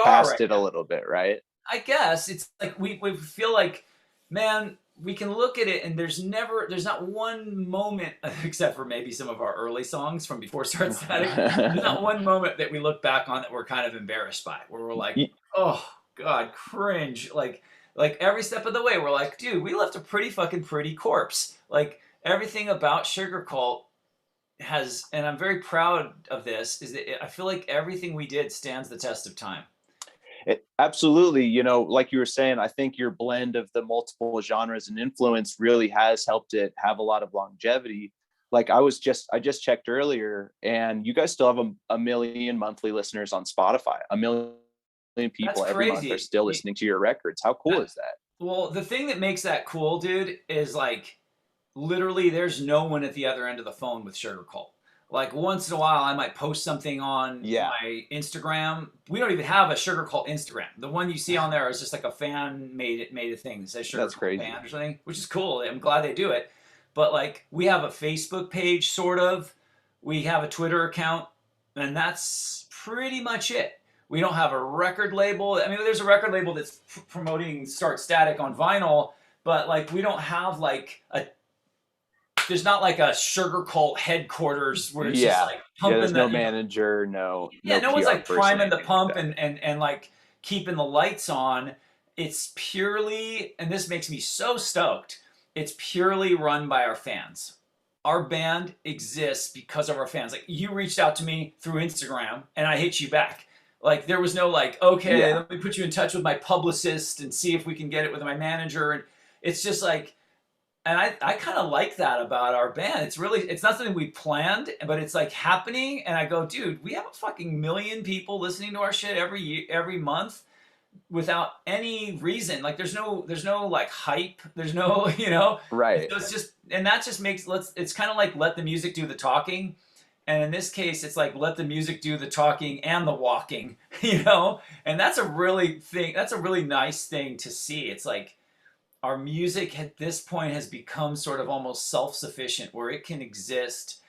Speaker 4: past
Speaker 2: right
Speaker 4: it
Speaker 2: now.
Speaker 4: a little bit, right?
Speaker 2: I guess it's like we feel like man, we can look at it and there's not one moment, except for maybe some of our early songs from before Start Static, there's not one moment that we look back on that we're kind of embarrassed by, where we're like, oh God, cringe. Like every step of the way, we're like, dude, we left a pretty fucking pretty corpse. Like everything about Sugarcult has, and I'm very proud of this, is that I feel like everything we did stands the test of time.
Speaker 4: Absolutely. You know, like you were saying, I think your blend of the multiple genres and influence really has helped it have a lot of longevity. Like I just checked earlier, and you guys still have a million monthly listeners on Spotify. A million people
Speaker 2: That's
Speaker 4: every month are
Speaker 2: crazy.
Speaker 4: still listening to your records. How cool is that?
Speaker 2: Well, the thing that makes that cool, dude, is like literally there's no one at the other end of the phone with Sugarcult. Like once in a while, I might post something on
Speaker 4: Yeah,
Speaker 2: my Instagram. We don't even have a Sugarcult Instagram. The one you see on there is just like a fan made a thing that says
Speaker 4: that's
Speaker 2: Sugarcult
Speaker 4: crazy.
Speaker 2: Band or something, which is cool. I'm glad they do it. But like we have a Facebook page, sort of. We have a Twitter account, and that's pretty much it. We don't have a record label. I mean, there's a record label that's promoting Start Static on vinyl, but like we don't have like a there's not like a Sugarcult headquarters where it's just
Speaker 4: Yeah,
Speaker 2: like
Speaker 4: yeah.
Speaker 2: pumping
Speaker 4: There's no
Speaker 2: the
Speaker 4: manager,
Speaker 2: yeah,
Speaker 4: no
Speaker 2: no one's
Speaker 4: PR
Speaker 2: like
Speaker 4: person,
Speaker 2: priming the
Speaker 4: anything like
Speaker 2: pump
Speaker 4: that.
Speaker 2: and like keeping the lights on. It's purely, and this makes me so stoked, it's purely run by our fans. Our band exists because of our fans. Like you reached out to me through Instagram and I hit you back. Like there was no like, okay,
Speaker 4: Yeah,
Speaker 2: let me put you in touch with my publicist and see if we can get it with my manager. And it's just like, and I kind of like that about our band. It's not something we planned, but it's like happening. And I go, dude, we have a fucking million people listening to our shit every year, every month without any reason. Like there's no like hype. There's no,
Speaker 4: right.
Speaker 2: it's just, and that just makes, it's kind of like let the music do the talking. And in this case, it's like let the music do the talking and the walking, and that's a really nice thing to see. It's like, our music at this point has become sort of almost self-sufficient where it can exist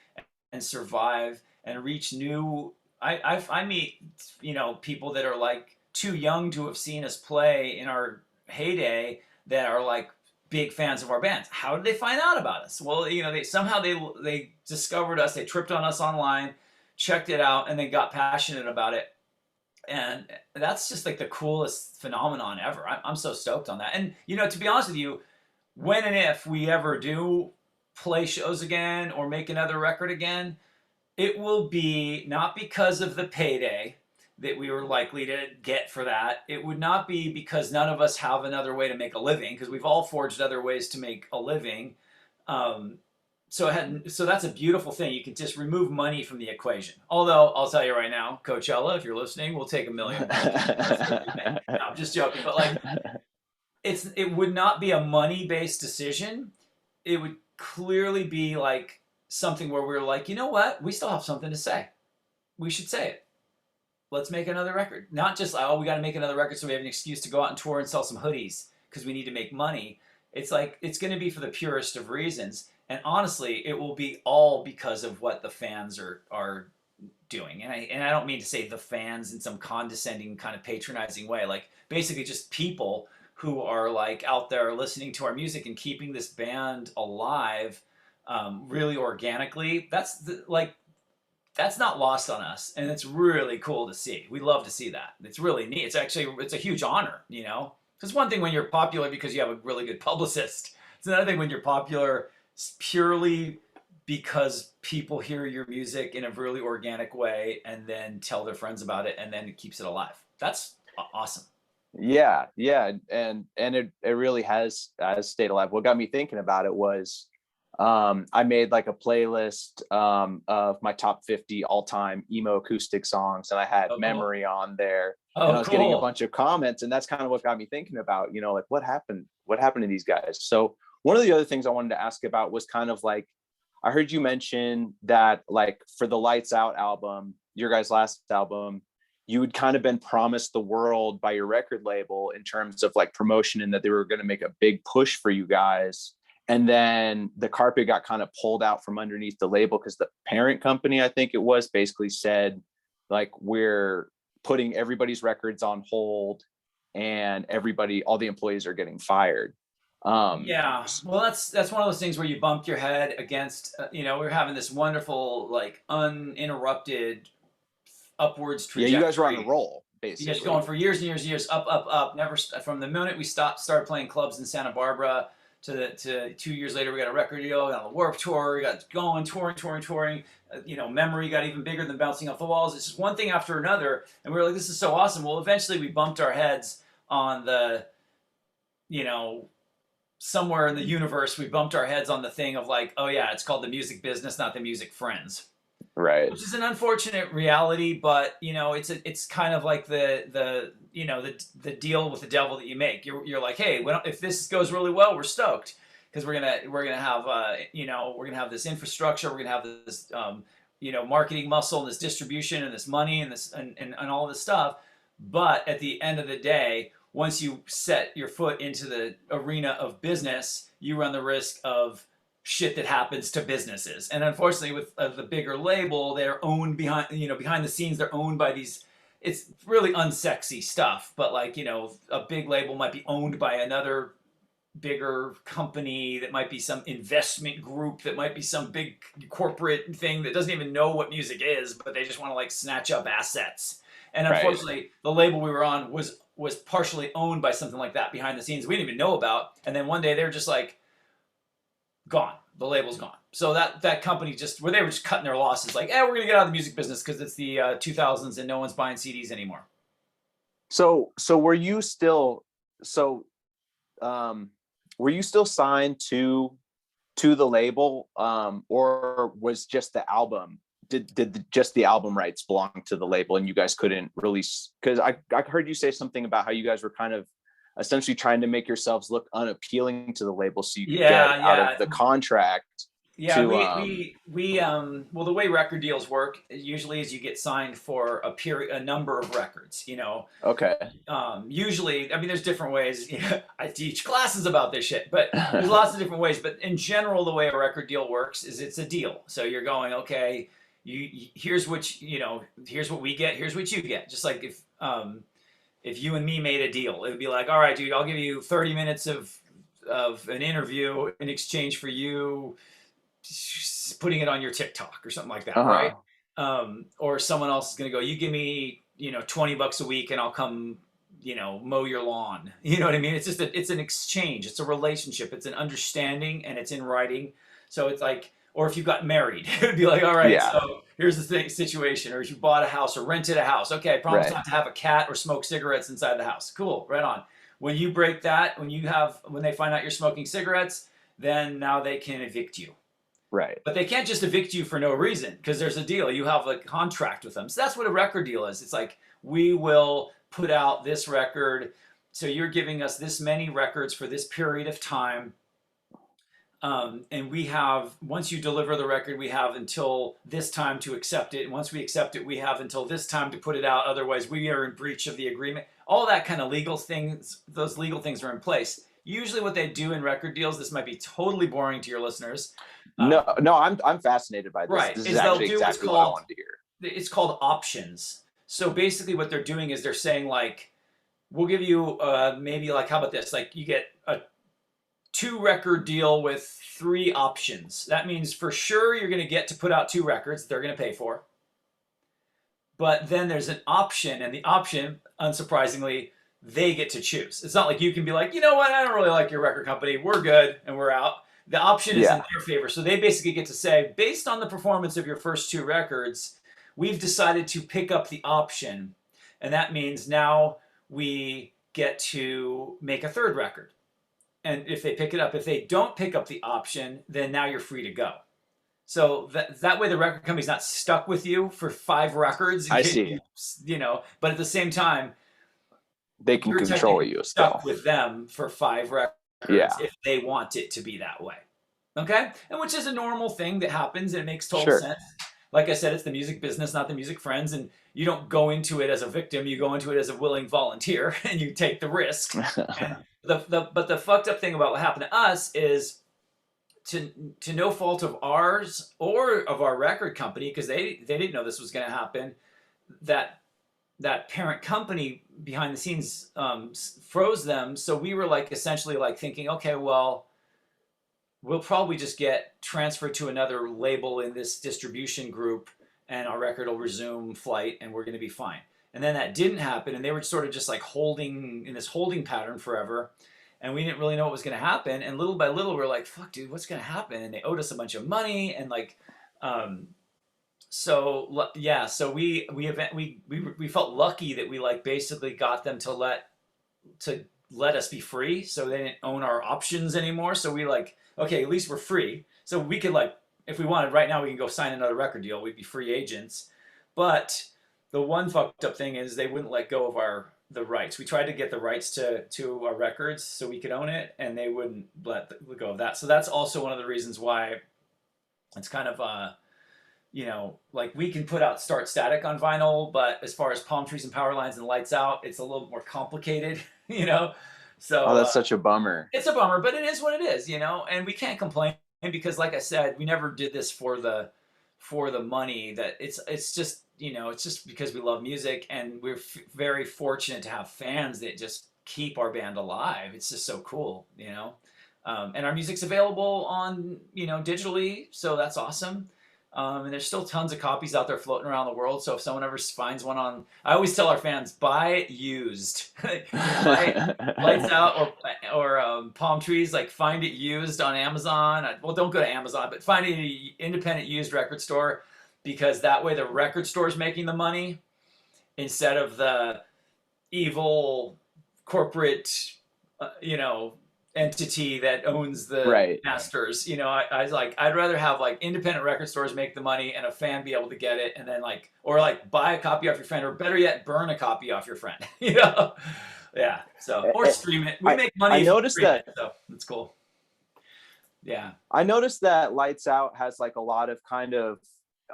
Speaker 2: and survive and reach new I meet people that are like too young to have seen us play in our heyday that are like big fans of our bands. How did they find out about us? Well, they discovered us, they tripped on us online, checked it out, and they got passionate about it. And that's just like the coolest phenomenon ever. I'm so stoked on that. And to be honest with you, when and if we ever do play shows again or make another record again, it will be not because of the payday that we were likely to get for that. It would not be because none of us have another way to make a living, because we've all forged other ways to make a living. Um, so that's a beautiful thing. You can just remove money from the equation. Although I'll tell you right now, Coachella, if you're listening, we'll take $1 million. No, I'm just joking. But like, it would not be a money based decision. It would clearly be like something where we're like, you know what? We still have something to say. We should say it. Let's make another record. Not just like, oh, we got to make another record so we have an excuse to go out and tour and sell some hoodies because we need to make money. It's like, it's going to be for the purest of reasons. And honestly, it will be all because of what the fans are doing. And I don't mean to say the fans in some condescending kind of patronizing way. Like basically just people who are like out there listening to our music and keeping this band alive, really organically. That's not lost on us, and it's really cool to see. We love to see that. It's really neat. It's a huge honor, It's one thing when you're popular because you have a really good publicist. It's another thing when you're popular purely because people hear your music in a really organic way and then tell their friends about it, and then it keeps it alive. That's awesome.
Speaker 4: Yeah, and it really has stayed alive. What got me thinking about it was I made like a playlist of my top 50 all-time emo acoustic songs, and I had
Speaker 2: Oh, cool.
Speaker 4: Memory on there.
Speaker 2: Oh,
Speaker 4: and I was getting a
Speaker 2: cool.
Speaker 4: bunch of comments, and that's kind of what got me thinking about, like what happened to these guys. So one of the other things I wanted to ask about was kind of like, I heard you mention that like for the Lights Out album, your guys' last album, you had kind of been promised the world by your record label in terms of like promotion, and that they were going to make a big push for you guys. And then the carpet got kind of pulled out from underneath the label because the parent company, I think it was, basically said, like, we're putting everybody's records on hold and all the employees are getting fired.
Speaker 2: Yeah, well, that's one of those things where you bump your head against. You know, we were having this wonderful, like, uninterrupted upwards
Speaker 4: Yeah, you guys were on a
Speaker 2: trajectory.
Speaker 4: roll,
Speaker 2: You guys
Speaker 4: basically.
Speaker 2: going for years and years and years, up, up, up. Never from the minute we started playing clubs in Santa Barbara to 2 years later, we got a record deal, got on the Warped Tour, we got going, touring. You know, memory got even bigger than bouncing off the walls. It's just one thing after another, and we were like, this is so awesome. Well, eventually, we bumped our heads on the, you know, somewhere in the universe, we bumped our heads on the thing of like, oh yeah, it's called the music business, not the music friends,
Speaker 4: Right.
Speaker 2: which is an unfortunate reality. But you know, it's kind of like the you know the deal with the devil that you make. You're like, hey, if this goes really well, we're stoked because we're gonna have you know, we're gonna have this infrastructure, we're gonna have this you know, marketing muscle and this distribution and this money and this and all this stuff. But at the end of the day, once you set your foot into the arena of business, you run the risk of shit that happens to businesses. And unfortunately, with the bigger label, they're owned behind the scenes. They're owned by these. It's really unsexy stuff, but like, you know, a big label might be owned by another bigger company that might be some investment group that might be some big corporate thing that doesn't even know what music is, but they just want to like snatch up assets. And
Speaker 4: Right.
Speaker 2: unfortunately, the label we were on was partially owned by something like that behind the scenes we didn't even know about. And then one day they were just like gone. The label's gone. So that company just where they were just cutting their losses, like, we're gonna get out of the music business because it's the 2000s and no one's buying CDs anymore.
Speaker 4: So were you still so were you still signed to the label, or was just the album, just the album rights belong to the label and you guys couldn't release? Because I heard you say something about how you guys were kind of essentially trying to make yourselves look unappealing to the label so you could get out of the contract.
Speaker 2: Yeah, well, the way record deals work usually is you get signed for a number of records, you know.
Speaker 4: Okay.
Speaker 2: Usually, I mean, there's different ways. I teach classes about this shit, but there's lots of different ways. But in general, the way a record deal works is it's a deal. So you're going, okay, here's here's what we get, here's what you get. Just like if you and me made a deal, it would be like, all right, dude, I'll give you 30 minutes of an interview in exchange for you putting it on your TikTok or something like that, right? Or someone else is going to go, you give me, you know, $20 a week and I'll come, you know, mow your lawn. You know what I mean? It's just it's an exchange. It's a relationship. It's an understanding, and it's in writing. So it's like, or if you got married, it would be like, all right, so here's the situation. Or if you bought a house or rented a house, okay, promise not to have a cat or smoke cigarettes inside the house. Cool, right on. When you break that, when they find out you're smoking cigarettes, then now they can evict you.
Speaker 4: Right.
Speaker 2: But they can't just evict you for no reason because there's a deal. You have a contract with them. So that's what a record deal is. It's like, we will put out this record. So you're giving us this many records for this period of time. And we have, once you deliver the record, we have until this time to accept it. And once we accept it, we have until this time to put it out. Otherwise, we are in breach of the agreement. All that kind of legal things, those legal things are in place. Usually what they do in record deals, this might be totally boring to your listeners.
Speaker 4: No, I'm fascinated by this.
Speaker 2: Right.
Speaker 4: This is actually exactly what I wanted to hear.
Speaker 2: It's called options. So basically what they're doing is they're saying like, we'll give you maybe like, how about this? Like you get a 2-record deal with 3 options. That means for sure you're going to get to put out 2 records they're going to pay for. But then there's an option, and the option, unsurprisingly, they get to choose. It's not like you can be like, you know what, I don't really like your record company. We're good and we're out. The option is in their favor. So they basically get to say, based on the performance of your first 2 records, we've decided to pick up the option. And that means now we get to make a 3rd record. And if they pick it up, if they don't pick up the option, then now you're free to go. So that way the record company's not stuck with you for 5 records.
Speaker 4: I see.
Speaker 2: You know, but at the same time,
Speaker 4: they can control you
Speaker 2: stuck with them for 5 records if they want it to be that way. Okay? And which is a normal thing that happens, and it makes total sense. Like I said, it's the music business, not the music friends, and you don't go into it as a victim, you go into it as a willing volunteer, and you take the risk. And but the fucked up thing about what happened to us is, to no fault of ours or of our record company, because they didn't know this was going to happen, that that parent company behind the scenes froze them. So we were like essentially like thinking, okay, well, we'll probably just get transferred to another label in this distribution group, and our record will resume flight, and we're going to be fine. And then that didn't happen, and they were sort of just like holding in this holding pattern forever. And we didn't really know what was going to happen. And little by little, we're like, fuck, dude, what's going to happen? And they owed us a bunch of money. And like, so yeah, so we felt lucky that we like basically got them to let us be free. So they didn't own our options anymore. So we like, okay, at least we're free. So we could like, if we wanted right now, we can go sign another record deal. We'd be free agents. But the one fucked up thing is they wouldn't let go of the rights. We tried to get the rights to our records so we could own it, and they wouldn't let go of that. So that's also one of the reasons why it's kind of you know, like we can put out Start Static on vinyl, but as far as Palm Trees and Power Lines and Lights Out, it's a little more complicated, you know. So
Speaker 4: oh, that's such a bummer.
Speaker 2: It's a bummer, but it is what it is, you know. And we can't complain because, like I said, we never did this for the money. That it's just, you know, it's just because we love music, and we're very fortunate to have fans that just keep our band alive. It's just so cool, you know. And our music's available on, you know, digitally, so that's awesome. And there's still tons of copies out there floating around the world. So if someone ever finds one I always tell our fans, buy used. Buy Lights Out or Palm Trees, like find it used on Amazon. Well, don't go to Amazon, but find an independent used record store, because that way the record store is making the money instead of the evil corporate, you know, entity that owns the masters. You know, I was like, I'd rather have like independent record stores make the money and a fan be able to get it, and then like, or like buy a copy off your friend, or better yet, burn a copy off your friend. You know, yeah. So or stream it. We make money.
Speaker 4: I noticed that.
Speaker 2: So that's cool. Yeah.
Speaker 4: I noticed that Lights Out has like a lot of kind of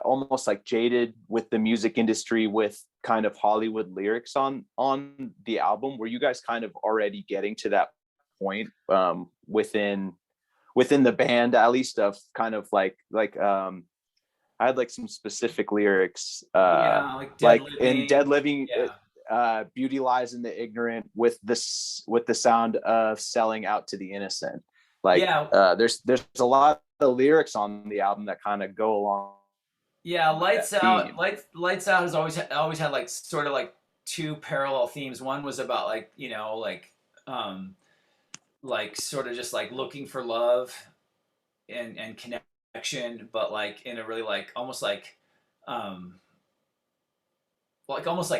Speaker 4: almost like jaded with the music industry with kind of Hollywood lyrics on the album. Were you guys kind of already getting to that point within the band, at least, of kind of like I had like some specific lyrics like in Dead Living, beauty lies in the ignorant with the sound of selling out to the innocent. Like there's a lot of lyrics on the album that kind of go along.
Speaker 2: Yeah, Lights Out has always had like sort of like two parallel themes. One was about like, you know, like sort of just like looking for love and connection, but like in a really like almost like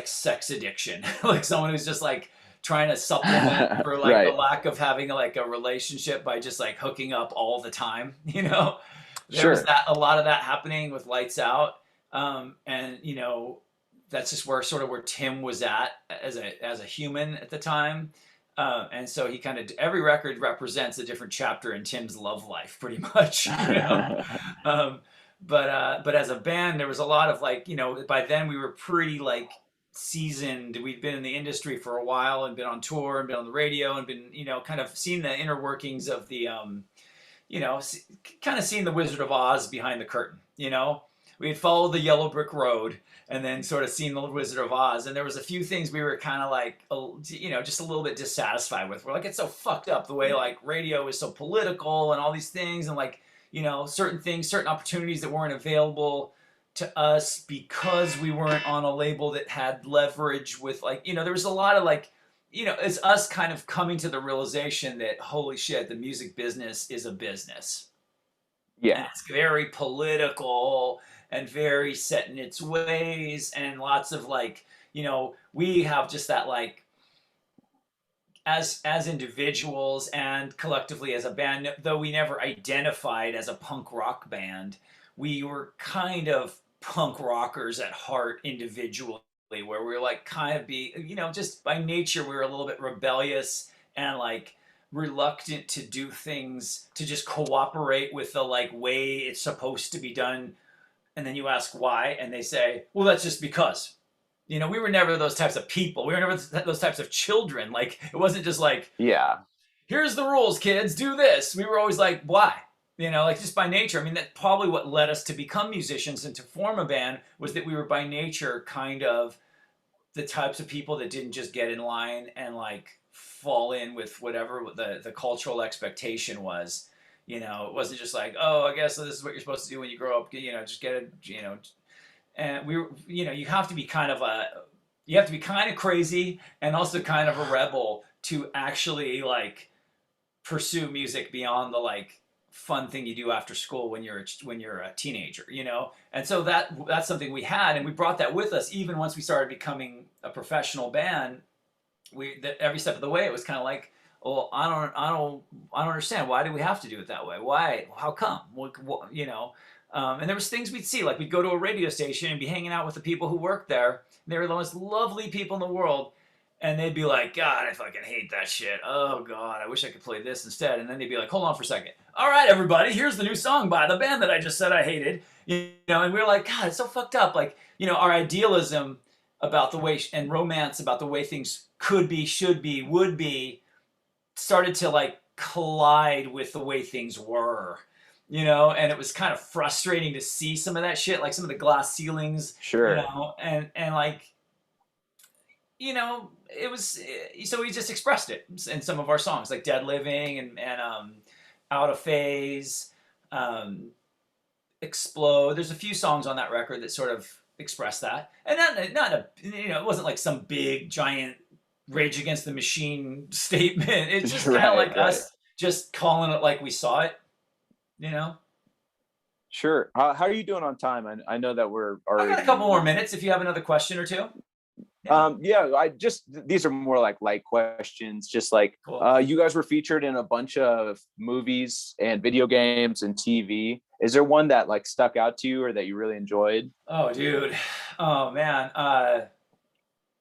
Speaker 2: sex addiction. Like someone who's just like trying to supplement for like the lack of having like a relationship by just like hooking up all the time, you know. There was a lot of that happening with Lights Out, and you know, that's just where Tim was at as a human at the time. And so he kind of, every record represents a different chapter in Tim's love life, pretty much. You know? But as a band, there was a lot of like, you know, by then we were pretty like seasoned. We'd been in the industry for a while and been on tour and been on the radio and been, you know, kind of seen the inner workings of the, you know, kind of seen the Wizard of Oz behind the curtain, you know. We had followed the yellow brick road and then sort of seen the Wizard of Oz. And there was a few things we were kind of like, you know, just a little bit dissatisfied with. We're like, it's so fucked up the way like radio is so political and all these things. And like, you know, certain things, certain opportunities that weren't available to us because we weren't on a label that had leverage with like, you know, there was a lot of like, you know, it's us kind of coming to the realization that, holy shit, the music business is a business. Yeah. And it's very political and very set in its ways, and lots of like, you know, we have just that like, as individuals and collectively as a band, though we never identified as a punk rock band, we were kind of punk rockers at heart individually, where we were like kind of you know, just by nature we were a little bit rebellious and like reluctant to do things, to just cooperate with the like way it's supposed to be done. And then you ask why, and they say, well, that's just because. You know, we were never those types of people. We were never those types of children. Like, it wasn't just like, here's the rules, kids, do this. We were always like, why? You know, like just by nature. I mean, that's probably what led us to become musicians and to form a band, was that we were by nature kind of the types of people that didn't just get in line and like fall in with whatever the cultural expectation was. You know, it wasn't just like, oh, I guess this is what you're supposed to do when you grow up. You know, just get it. You know, and we were, you know, you have to be kind of crazy and also kind of a rebel to actually like pursue music beyond the like fun thing you do after school when you're a teenager, you know. And so that's something we had, and we brought that with us even once we started becoming a professional band. Every step of the way it was kind of like, well, I don't understand, why do we have to do it that way, why, how come, what, you know. And there was things we'd see, like we'd go to a radio station and be hanging out with the people who worked there. They were the most lovely people in the world, and they'd be like, God, I fucking hate that shit. Oh God, I wish I could play this instead. And then they'd be like, hold on for a second. All right, everybody, here's the new song by the band that I just said I hated. You know, and we were like, God, it's so fucked up. Like, you know, our idealism about the way and romance about the way things could be, should be, would be, started to like collide with the way things were. You know, and it was kind of frustrating to see some of that shit, like some of the glass ceilings.
Speaker 4: Sure.
Speaker 2: You know, and like, you know, it was, so we just expressed it in some of our songs, like Dead Living and Out of Phase, Explode. There's a few songs on that record that sort of express that. And you know, it wasn't like some big, giant Rage Against the Machine statement. It's just kind of like us just calling it like we saw it, you know?
Speaker 4: Sure. How are you doing on time? I know that we're already...
Speaker 2: I got a couple more minutes if you have another question or two.
Speaker 4: Yeah, these are more like light questions. Just like, cool. You guys were featured in a bunch of movies and video games and TV. Is there one that like stuck out to you or that you really enjoyed?
Speaker 2: Oh, dude. Oh, man.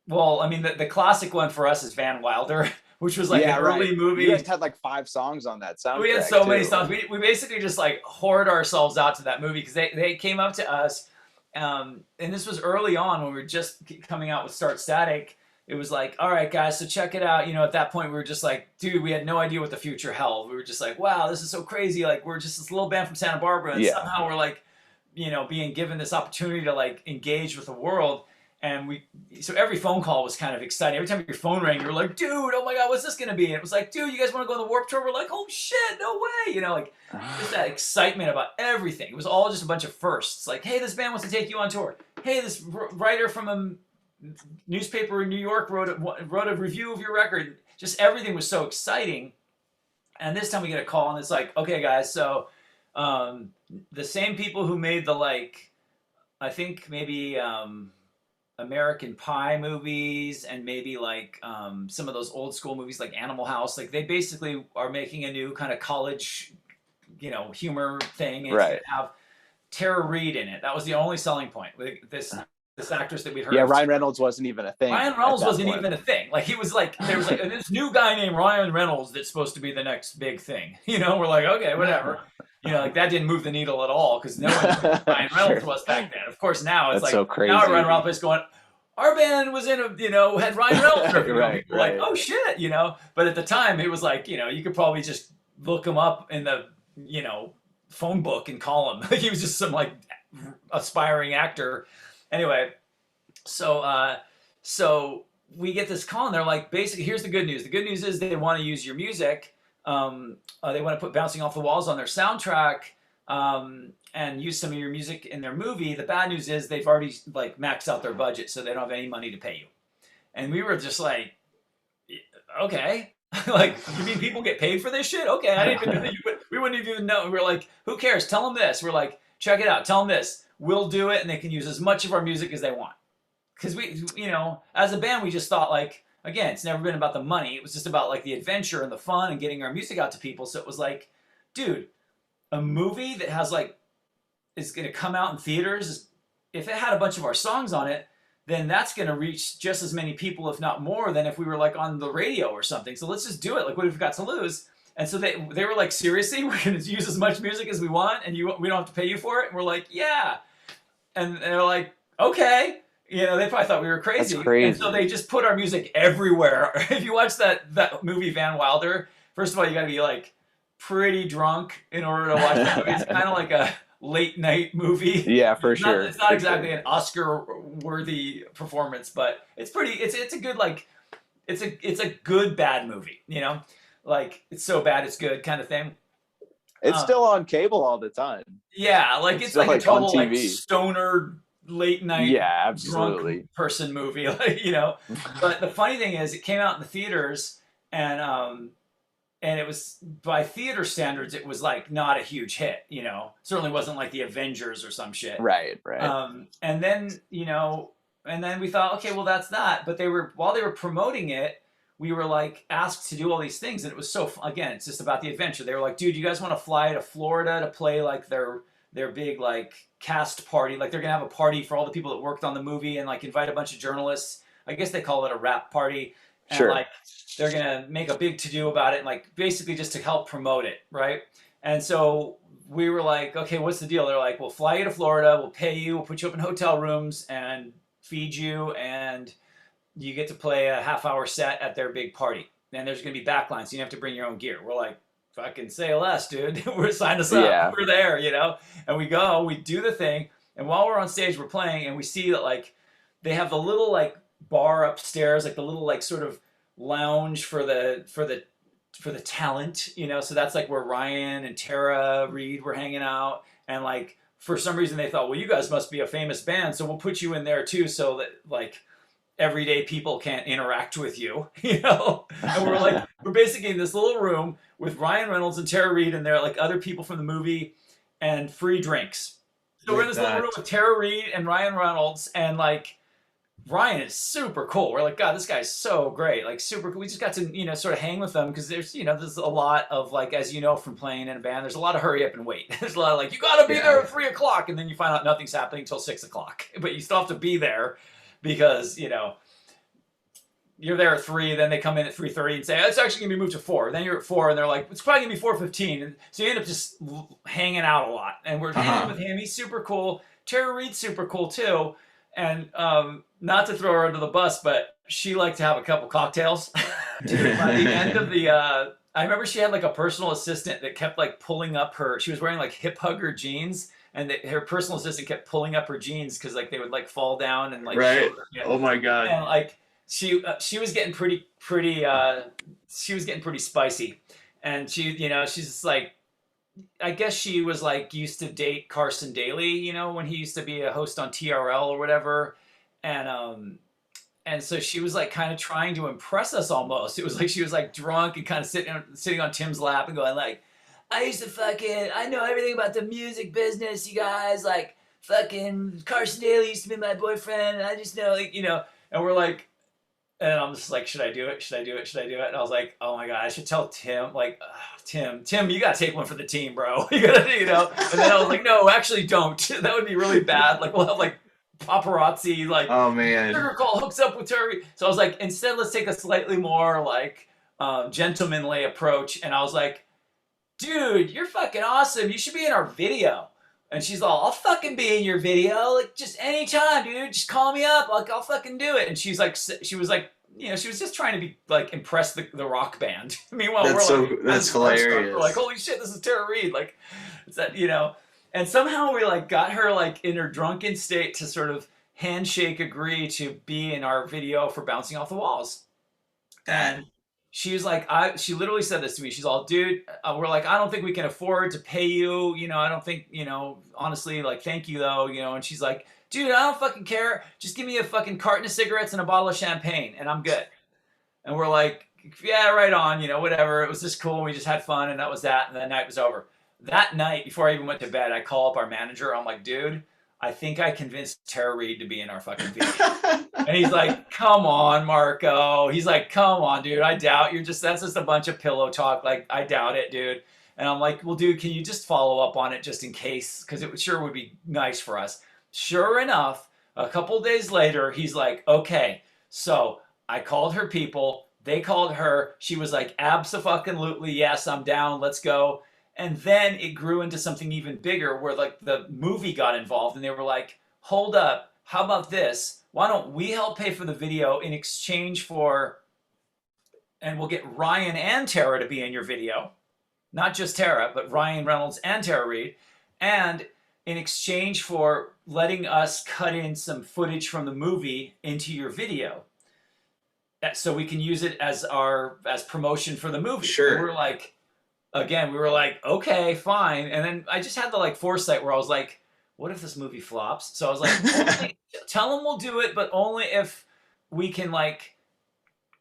Speaker 2: Well, I mean, the classic one for us is Van Wilder, which was like an early movie.
Speaker 4: You guys had like 5 songs on that soundtrack.
Speaker 2: We had so many songs. We basically just like hoard ourselves out to that movie because they came up to us. And this was early on when we were just coming out with Start Static. It was like, all right, guys, so check it out. You know, at that point, we were just like, dude, we had no idea what the future held. We were just like, wow, this is so crazy. Like, we're just this little band from Santa Barbara. And somehow we're like, you know, being given this opportunity to like engage with the world. And so every phone call was kind of exciting. Every time your phone rang, you were like, dude, oh my God, what's this going to be? And it was like, dude, you guys want to go on the Warped Tour? We're like, oh shit, no way. You know, like just that excitement about everything. It was all just a bunch of firsts. Like, hey, this band wants to take you on tour. Hey, this writer from a newspaper in New York wrote a review of your record. Just everything was so exciting. And this time we get a call and it's like, okay, guys, so the same people who made the, like, I think maybe American Pie movies and maybe like some of those old school movies like Animal House, like they basically are making a new kind of college, you know, humor thing. And it's gonna have Tara Reid in it. That was the only selling point. This actress that we'd heard.
Speaker 4: Yeah, Ryan Reynolds wasn't even a thing.
Speaker 2: Ryan Reynolds wasn't even a thing. Like he was like, there was like this new guy named Ryan Reynolds that's supposed to be the next big thing. You know, we're like, okay, whatever. You know, like that didn't move the needle at all because no one knew who Ryan Reynolds was back then. Of course, now it's
Speaker 4: that's
Speaker 2: like,
Speaker 4: so crazy.
Speaker 2: Now I run around the place going, our band was in a, you know, had Ryan Reynolds.
Speaker 4: Right.
Speaker 2: Like, oh shit, you know. But at the time, it was like, you know, you could probably just look him up in the, you know, phone book and call him. Like he was just some like aspiring actor. Anyway, so we get this call and they're like, basically, here's the good news. The good news is they want to use your music. They want to put Bouncing Off the Walls on their soundtrack and use some of your music in their movie. The bad news is they've already like maxed out their budget, so they don't have any money to pay you. And we were just like, okay, like you mean people get paid for this shit? Okay, I didn't even know that we wouldn't even know. We were like, who cares? Tell them this. We're like, check it out. Tell them this. We'll do it, and they can use as much of our music as they want. Because we, you know, as a band, we just thought like, again, it's never been about the money. It was just about like the adventure and the fun and getting our music out to people. So it was like, dude, a movie that has like, is going to come out in theaters, if it had a bunch of our songs on it, then that's going to reach just as many people, if not more, than if we were like on the radio or something. So let's just do it. Like, what have we got to lose? And so they were like, seriously, we're going to use as much music as we want and we don't have to pay you for it? And we're like, yeah. And they're like, okay. You know, they probably thought we were crazy.
Speaker 4: That's crazy.
Speaker 2: And so they just put our music everywhere. If you watch that movie Van Wilder, first of all, you got to be like pretty drunk in order to watch that movie. It's kind of like late night movie.
Speaker 4: Yeah, for
Speaker 2: It's not,
Speaker 4: sure.
Speaker 2: it's not
Speaker 4: For
Speaker 2: exactly
Speaker 4: sure.
Speaker 2: an Oscar worthy performance, but it's pretty. It's a good like it's a good bad movie. You know, like it's so bad it's good kind of thing.
Speaker 4: It's
Speaker 2: Um,
Speaker 4: still on cable all the time.
Speaker 2: yeah, like
Speaker 4: It's
Speaker 2: it's
Speaker 4: still
Speaker 2: like a
Speaker 4: like on
Speaker 2: total like
Speaker 4: TV.
Speaker 2: stoner late night
Speaker 4: Yeah,
Speaker 2: drunk
Speaker 4: absolutely.
Speaker 2: person movie, like, you know. But the funny thing is, it came out in the theaters, and it was by theater standards, it was like not a huge hit. You know, certainly wasn't like the Avengers or some shit.
Speaker 4: Right, right.
Speaker 2: And then you know, and then we thought, okay, well that's that. But they were while they were promoting it, we were like asked to do all these things, and it was so again, it's just about the adventure. They were like, dude, you guys want to fly to Florida to play like their big like cast party? Like they're gonna have a party for all the people that worked on the movie and like invite a bunch of journalists. I guess they call it a wrap party, and
Speaker 4: Sure.
Speaker 2: like they're gonna make a big to do about it, and like basically just to help promote it, right? And so we were like, okay, what's the deal? They're like, we'll fly you to Florida, we'll pay you, we'll put you up in hotel rooms and feed you, and you get to play a half-hour set at their big party. And there's going to be backlines, so you have to bring your own gear. We're like, fucking say less, dude. We're sign us up.
Speaker 4: Yeah.
Speaker 2: We're there, you know. And we go, we do the thing, and while we're on stage, we're playing, and we see that like they have the little like bar upstairs, like the little like sort of lounge for the talent, you know. So that's like where Ryan and Tara Reid were hanging out, and like for some reason they thought, well, you guys must be a famous band, so we'll put you in there too, so that like everyday people can't interact with you, you know? And we're like, we're basically in this little room with Ryan Reynolds and Tara Reid, and there are like other people from the movie and free drinks. So we're in this little room with Tara Reid and Ryan Reynolds, and like Ryan is super cool. We're like, God, this guy's so great, like super cool. We just got to, you know, sort of hang with them because there's, you know, there's a lot of like, as you know from playing in a band, there's a lot of hurry up and wait. There's a lot of like, you got to be there at 3 o'clock, and then you find out nothing's happening until 6 o'clock, but you still have to be there because, you know, you're there at 3, then they come in at 3:30 and say, it's actually gonna be moved to 4. Then you're at 4, and they're like, it's probably gonna be 4:15. And so you end up just hanging out a lot. And we're hanging with him. He's super cool. Tara Reid's super cool too. And not to throw her under the bus, but she liked to have a couple cocktails. Dude, by the end of the, I remember she had like a personal assistant that kept like pulling up her. She was wearing like hip hugger jeans, and her personal assistant kept pulling up her jeans because like they would like fall down and like.
Speaker 3: Right.
Speaker 2: Yeah.
Speaker 3: Oh my God.
Speaker 2: And like. She was getting pretty spicy, and she, you know, she's just like, I guess she was like used to date Carson Daly, you know, when he used to be a host on TRL or whatever, and so she was like kind of trying to impress us almost. It was like she was like drunk and kind of sitting on Tim's lap and going like, I know everything about the music business, you guys, like fucking Carson Daly used to be my boyfriend, and I just know, like, you know, and we're like. And I'm just like, should I do it? Should I do it? Should I do it? And I was like, oh my God, I should tell Tim, like, Tim, you got to take one for the team, bro. You got to, you know? And then I was like, no, actually don't. That would be really bad. Like, we'll have like paparazzi, like,
Speaker 3: oh man,
Speaker 2: Sugarcult hooks up with Terry. So I was like, instead, let's take a slightly more like gentlemanly approach. And I was like, dude, you're fucking awesome. You should be in our video. And she's all, I'll fucking be in your video, like just anytime, dude. Just call me up, I'll fucking do it. And she was like, you know, she was just trying to be like impress the rock band. Meanwhile,
Speaker 3: that's hilarious.
Speaker 2: We're like, holy shit, this is Tara Reid. Like, it's that, you know. And somehow we like got her like in her drunken state to sort of handshake agree to be in our video for Bouncing Off the Walls. And she was like, she literally said this to me. She's all, dude, we're like, I don't think we can afford to pay you. You know, I don't think, you know, honestly, like, thank you though, you know. And she's like, dude, I don't fucking care. Just give me a fucking carton of cigarettes and a bottle of champagne and I'm good. And we're like, yeah, right on, you know, whatever. It was just cool. We just had fun and that was that. And the night was over. That night, before I even went to bed, I call up our manager. I'm like, dude, I think I convinced Tara Reid to be in our fucking video. And he's like, come on, Marko. He's like, come on, dude. I doubt that's just a bunch of pillow talk. Like, I doubt it, dude. And I'm like, well, dude, can you just follow up on it just in case? Because it sure would be nice for us. Sure enough, a couple days later, he's like, okay, so I called her people. They called her. She was like, abso-fucking-lutely, yes, I'm down. Let's go. And then it grew into something even bigger where like the movie got involved and they were like, hold up, how about this? Why don't we help pay for the video in exchange for, and we'll get Ryan and Tara to be in your video. Not just Tara, but Ryan Reynolds and Tara Reid. And in exchange for letting us cut in some footage from the movie into your video, so we can use it as promotion for the movie.
Speaker 3: Sure.
Speaker 2: And we're like, again, we were like, okay, fine. And then I just had the like foresight where I was like, what if this movie flops? So I was like, tell them we'll do it, but only if we can like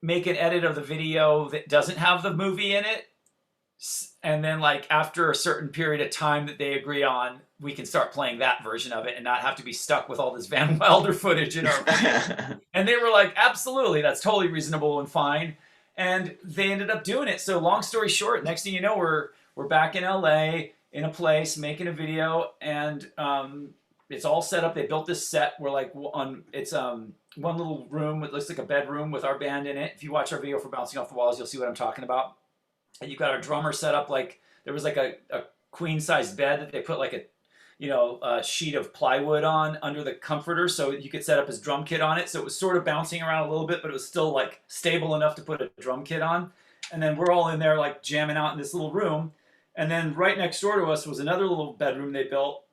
Speaker 2: make an edit of the video that doesn't have the movie in it. And then like after a certain period of time that they agree on, we can start playing that version of it and not have to be stuck with all this Van Wilder footage in our video. And they were like, absolutely, that's totally reasonable and fine. And they ended up doing it. So long story short, next thing you know, we're back in LA in a place making a video, and it's all set up. They built this set where like it's one little room. It looks like a bedroom with our band in it. If you watch our video for Bouncing Off the Walls, you'll see what I'm talking about. And you've got our drummer set up like there was like a queen size bed that they put like a sheet of plywood on under the comforter, so you could set up his drum kit on it. So it was sort of bouncing around a little bit, but it was still like stable enough to put a drum kit on. And then we're all in there like jamming out in this little room. And then right next door to us was another little bedroom they built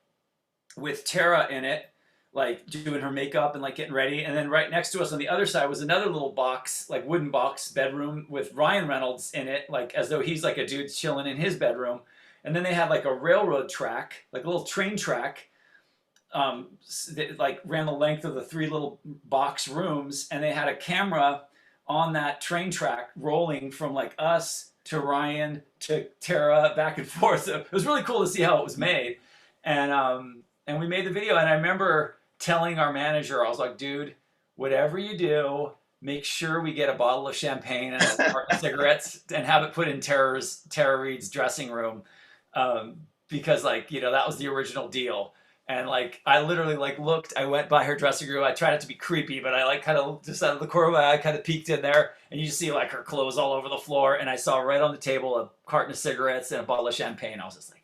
Speaker 2: with Tara in it, like doing her makeup and like getting ready. And then right next to us on the other side was another little box, like wooden box bedroom with Ryan Reynolds in it, like as though he's like a dude chilling in his bedroom. And then they had like a railroad track, like a little train track, that like ran the length of the 3 little box rooms. And they had a camera on that train track rolling from like us to Ryan to Tara back and forth. So it was really cool to see how it was made. And we made the video. And I remember telling our manager, I was like, dude, whatever you do, make sure we get a bottle of champagne and a carton of cigarettes and have it put in Tara Reid's dressing room. Because like, that was the original deal. And like, I literally like looked, I went by her dressing room. I tried not to be creepy, but I like kind of just out of the corner of my eye, kind of peeked in there, and you just see like her clothes all over the floor. And I saw right on the table a carton of cigarettes and a bottle of champagne. I was just like,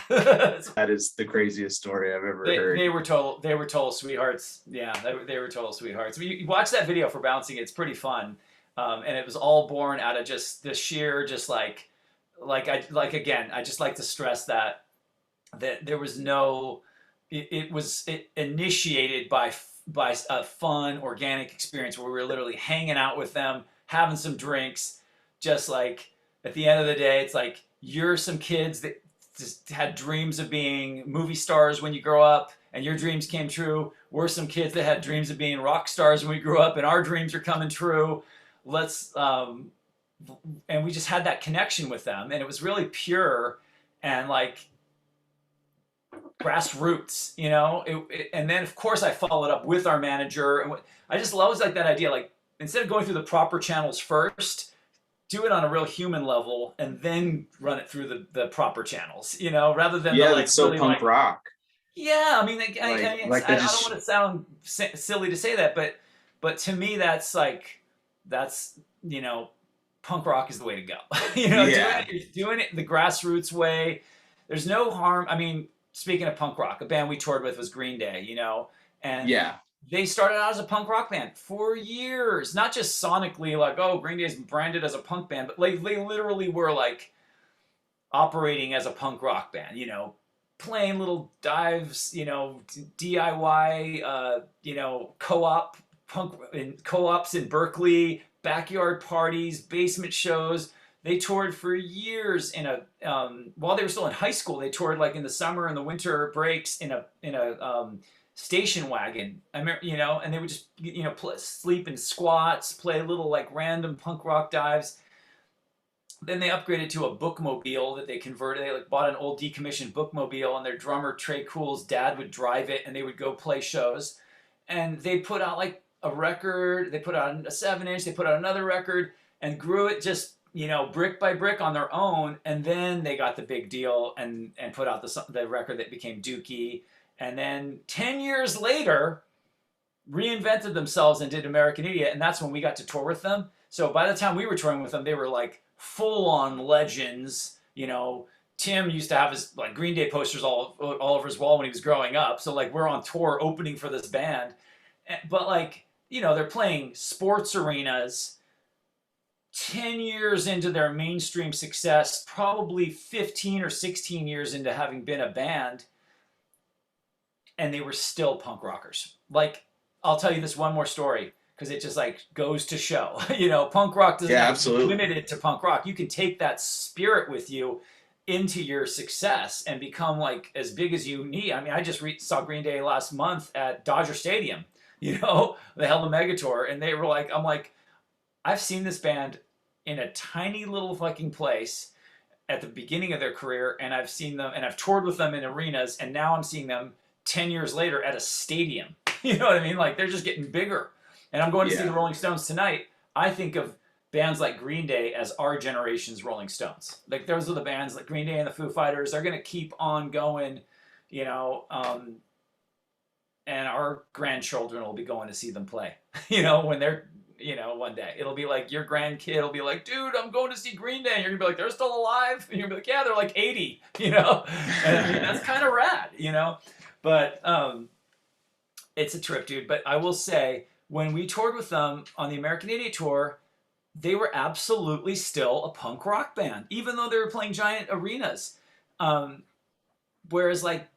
Speaker 2: yeah.
Speaker 3: That is the craziest story I've ever heard.
Speaker 2: They were total sweethearts. Yeah, they were total sweethearts. You watch that video for Bouncing, it's pretty fun. And it was all born out of just the sheer, just again, I just like to stress that there was no, it was initiated by a fun, organic experience where we were literally hanging out with them, having some drinks, just like at the end of the day, it's like you're some kids that just had dreams of being movie stars when you grow up, and your dreams came true. We're some kids that had dreams of being rock stars when we grew up, and our dreams are coming true. And we just had that connection with them, and it was really pure and like grassroots, and then of course I followed up with our manager, and I just always like that idea, like instead of going through the proper channels first, do it on a real human level and then run it through the proper channels, rather than
Speaker 3: it's so
Speaker 2: really
Speaker 3: punk rock.
Speaker 2: Yeah, I mean, I don't want to sound silly to say that, but to me that's punk rock is the way to go. Doing it the grassroots way. There's no harm. I mean, speaking of punk rock, a band we toured with was Green Day, and they started out as a punk rock band for years, not just sonically like, oh, Green Day's branded as a punk band, but like they literally were like operating as a punk rock band, playing little dives, DIY, co-ops in Berkeley, backyard parties, basement shows. They toured for years while they were still in high school. They toured like in the summer and the winter breaks in a station wagon. I remember, and they would just, sleep in squats, play little like random punk rock dives. Then they upgraded to a bookmobile that they converted. They like bought an old decommissioned bookmobile, and their drummer Trey Cool's dad would drive it, and they would go play shows. And they put out like a record. They put out a 7-inch. They put out another record and grew it just, brick by brick on their own. And then they got the big deal and put out the record that became Dookie. And then 10 years later, reinvented themselves and did American Idiot. And that's when we got to tour with them. So by the time we were touring with them, they were like full-on legends. Tim used to have his like Green Day posters all over his wall when he was growing up. So like we're on tour opening for this band. But like, they're playing sports arenas 10 years into their mainstream success, probably 15 or 16 years into having been a band. and they were still punk rockers. Like, I'll tell you this one more story because it just like goes to show, you know, punk rock doesn't
Speaker 3: Yeah,
Speaker 2: have to be
Speaker 3: absolutely.
Speaker 2: limited to punk rock. You can take that spirit with you into your success and become like as big as you need. I mean, I just saw Green Day last month at Dodger Stadium. You know, they held a mega tour, and they were like, I'm like, I've seen this band in a tiny little fucking place at the beginning of their career, and I've seen them, and I've toured with them in arenas, and now I'm seeing them 10 years later at a stadium. You know what I mean? Like, they're just getting bigger. And I'm going to see the Rolling Stones tonight. I think of bands like Green Day as our generation's Rolling Stones. Like, those are the bands like Green Day and the Foo Fighters. They're going to keep on going, you know, and our grandchildren will be going to see them play, you know, when they're, you know, one day. It'll be like your grandkid will be like, dude, I'm going to see Green Day. And you're going to be like, they're still alive? And you're going to be like, yeah, they're like 80, you know? And I mean, that's kind of rad, you know? But it's a trip, dude. But I will say, when we toured with them on the American Idiot Tour, they were absolutely still a punk rock band, even though they were playing giant arenas. Whereas, like,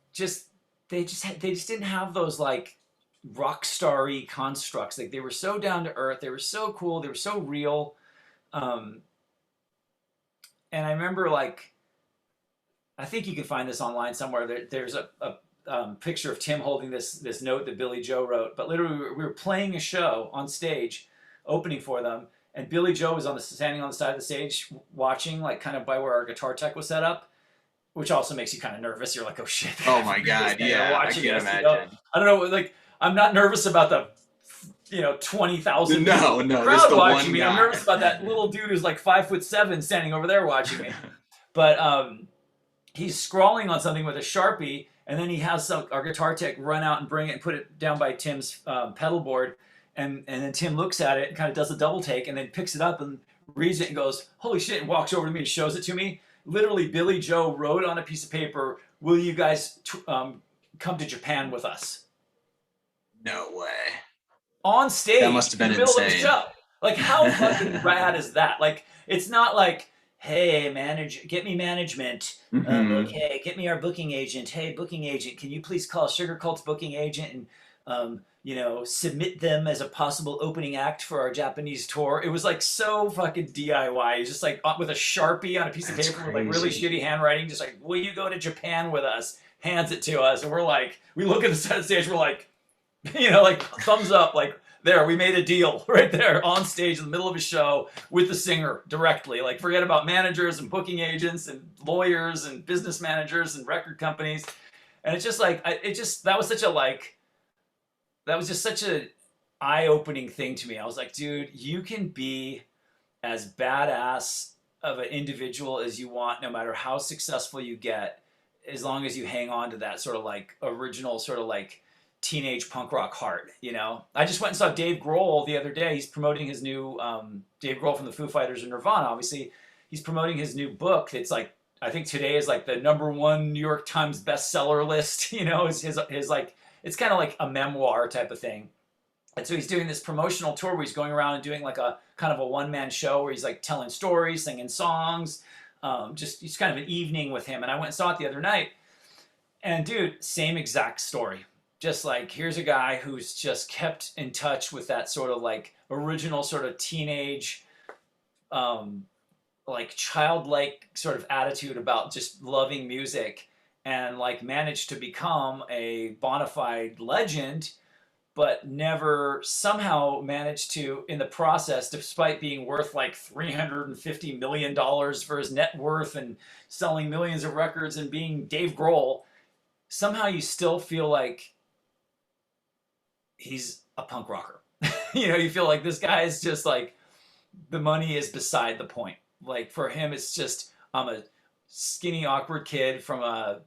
Speaker 2: they just didn't have those like rock starry constructs. Like, they were so down to earth. They were so cool. They were so real. And I remember, like, I think you can find this online somewhere. There's a picture of Tim holding this note that Billy Joe wrote. But literally, we were playing a show on stage, opening for them, and Billy Joe was standing on the side of the stage, watching, like, kind of by where our guitar tech was set up, which also makes you kind of nervous. You're like, oh shit.
Speaker 3: Oh my God. Yeah, I can't imagine.
Speaker 2: You know? I don't know. Like, I'm not nervous about the, you know, 20,000
Speaker 3: no,
Speaker 2: crowd watching me. I'm nervous about that little dude who's like 5'7" standing over there watching me. But he's scrawling on something with a Sharpie, and then he has our guitar tech run out and bring it and put it down by Tim's pedal board. And then Tim looks at it and kind of does a double take and then picks it up and reads it and goes, holy shit, and walks over to me and shows it to me. Literally, Billy Joe wrote on a piece of paper, will you guys come to Japan with us?
Speaker 3: No way.
Speaker 2: On stage.
Speaker 3: That must have been
Speaker 2: in the middle
Speaker 3: insane.
Speaker 2: Of the show. Like, how fucking rad is that? Like, it's not like, hey, get me management. Okay, get me our booking agent. Hey, booking agent, can you please call Sugarcult's booking agent and, you know, submit them as a possible opening act for our Japanese tour? It was like so fucking DIY. It's just like with a Sharpie on a piece of paper with like really shitty handwriting, just like, will you go to Japan with us? Hands it to us. And we're like, we look at the side of the stage, we're like, you know, like thumbs up, like, there, we made a deal right there on stage in the middle of a show with the singer directly. Like, forget about managers and booking agents and lawyers and business managers and record companies. And it's just like, that was just such a eye-opening thing to me. I was like, dude, you can be as badass of an individual as you want, no matter how successful you get, as long as you hang on to that sort of like original sort of like teenage punk rock heart, you know? I just went and saw Dave Grohl the other day. He's promoting his new, Dave Grohl from the Foo Fighters and Nirvana, obviously. He's promoting his new book. It's like, I think today is like the #1 New York Times bestseller list, you know, his like, it's kind of like a memoir type of thing. And so he's doing this promotional tour where he's going around and doing like a kind of a one-man show where he's like telling stories, singing songs, just kind of an evening with him. And I went and saw it the other night. And dude, same exact story. Just like, here's a guy who's just kept in touch with that sort of like original sort of teenage, like childlike sort of attitude about just loving music, and like managed to become a bona fide legend, but never somehow managed to, in the process, despite being worth like $350 million for his net worth and selling millions of records and being Dave Grohl, somehow you still feel like he's a punk rocker. You know, you feel like this guy is just like, the money is beside the point. Like, for him, it's just, I'm a skinny, awkward kid from a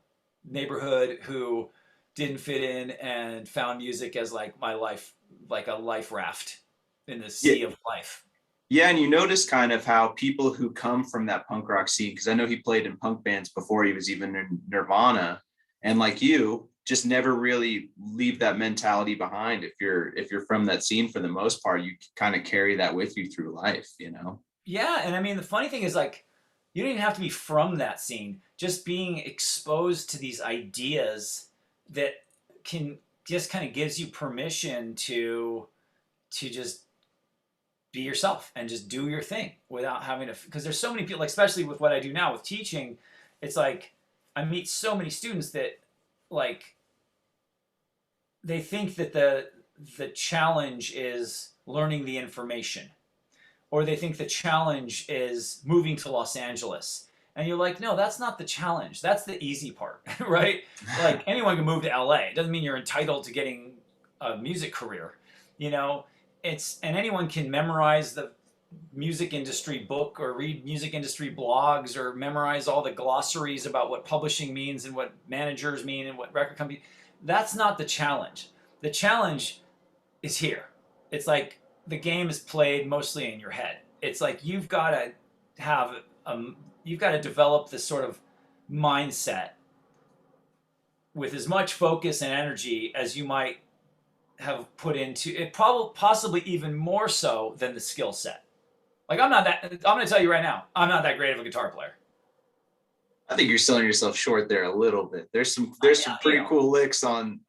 Speaker 2: neighborhood who didn't fit in and found music as like my life, like a life raft in the sea of life.
Speaker 3: Yeah, and you notice kind of how people who come from that punk rock scene, because I know he played in punk bands before he was even in Nirvana, and like you, just never really leave that mentality behind. If you're from that scene, for the most part, you kind of carry that with you through life, you know?
Speaker 2: Yeah, and I mean, the funny thing is, like, you don't even have to be from that scene. Just being exposed to these ideas that can just kind of gives you permission to just be yourself and just do your thing without having to, because there's so many people, like, especially with what I do now with teaching, it's like I meet so many students that like they think that the challenge is learning the information, or they think the challenge is moving to Los Angeles. And you're like, no, that's not the challenge. That's the easy part, right? Like anyone can move to LA. It doesn't mean you're entitled to getting a music career, you know? And anyone can memorize the music industry book or read music industry blogs or memorize all the glossaries about what publishing means and what managers mean and what record company. That's not the challenge. The challenge is here. It's like the game is played mostly in your head. It's like you've got to have you've got to develop this sort of mindset with as much focus and energy as you might have put into it, probably possibly even more so than the skill set. Like I'm going to tell you right now, I'm not that great of a guitar player.
Speaker 3: I think you're selling yourself short there a little bit. There's some pretty cool licks on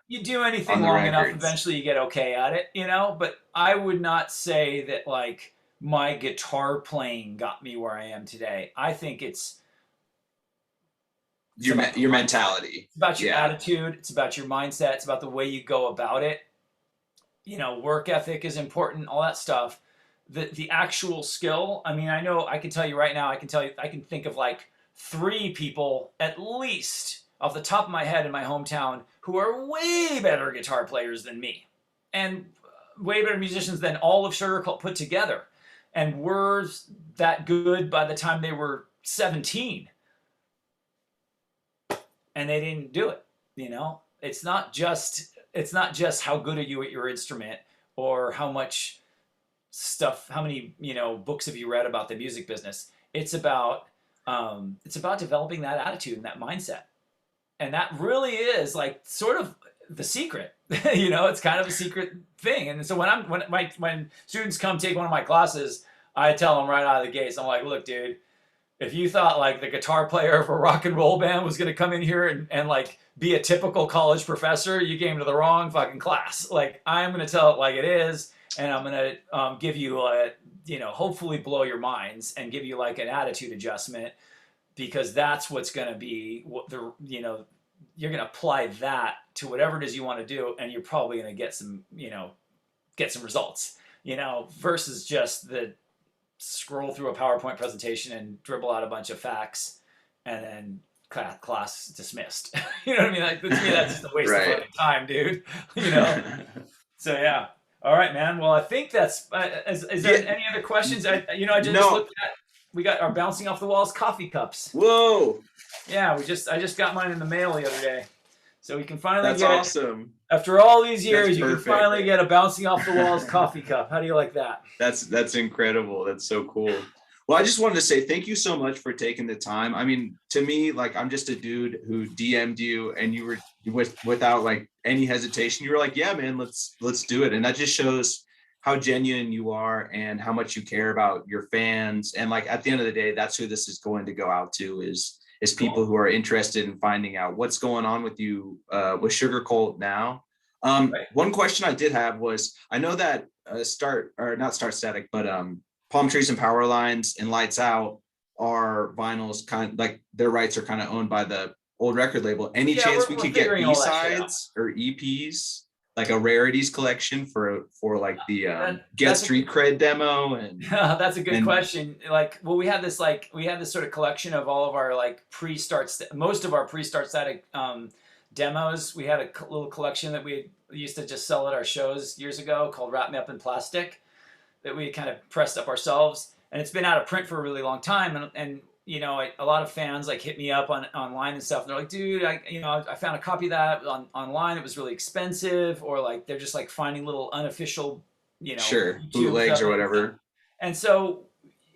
Speaker 2: you do anything long enough, eventually you get okay at it, you know, but I would not say that like my guitar playing got me where I am today. I think it's
Speaker 3: your mentality.
Speaker 2: It's about your attitude. It's about your mindset. It's about the way you go about it. You know, work ethic is important, all that stuff. The actual skill, I mean, I know I can tell you right now, I can think of like 3 people at least off the top of my head in my hometown who are way better guitar players than me and way better musicians than all of Sugarcult put together, and were that good by the time they were 17. And they didn't do it, you know? It's not just how good are you at your instrument or how much stuff, how many, you know, books have you read about the music business. It's about developing that attitude and that mindset. And that really is like sort of the secret. You know, it's kind of a secret thing. And so when students come take one of my classes, I tell them right out of the gates, I'm like, look, dude, if you thought like the guitar player of a rock and roll band was going to come in here and like be a typical college professor, you came to the wrong fucking class. Like I'm going to tell it like it is. And I'm going to give you a, you know, hopefully blow your minds and give you like an attitude adjustment, because that's what's going to be what the, you know, you're going to apply that to whatever it is you want to do. And you're probably going to get some, you know, get some results, you know, versus just the scroll through a PowerPoint presentation and dribble out a bunch of facts and then class dismissed. You know what I mean? Like, to me, that's just a waste of fucking time, dude. You know? So, yeah. All right, man. Well, I think that's, is there any other questions? I just looked at, we got our bouncing off the walls coffee cups.
Speaker 3: Whoa.
Speaker 2: Yeah, I just got mine in the mail the other day. So we can finally
Speaker 3: That's awesome.
Speaker 2: After all these years, you can finally get a bouncing off the walls coffee cup. How do you like that?
Speaker 3: That's incredible. That's so cool. Well, I just wanted to say thank you so much for taking the time. I mean, to me, like, I'm just a dude who DM'd you, and you were without like any hesitation. You were like, yeah, man, let's do it. And that just shows how genuine you are and how much you care about your fans. And like, at the end of the day, that's who this is going to go out to, is people who are interested in finding out what's going on with you with Sugarcult now. One question I did have was, I know that Palm Trees and Power Lines and Lights Out are vinyls, kind of like their rights are kind of owned by the old record label. Any chance we could get B-sides or EPs, like a rarities collection for like the Get Street Cred demo? And
Speaker 2: that's a good question. Like, well, we had this sort of collection of all of our like most of our pre-start static demos. We had a little collection that we used to just sell at our shows years ago called Wrap Me Up in Plastic, that we kind of pressed up ourselves, and it's been out of print for a really long time. And you know, a lot of fans like hit me up online and stuff. And they're like, dude, I found a copy of that online. It was really expensive, or like they're just like finding little unofficial, you know,
Speaker 3: sure, bootlegs or whatever.
Speaker 2: And so,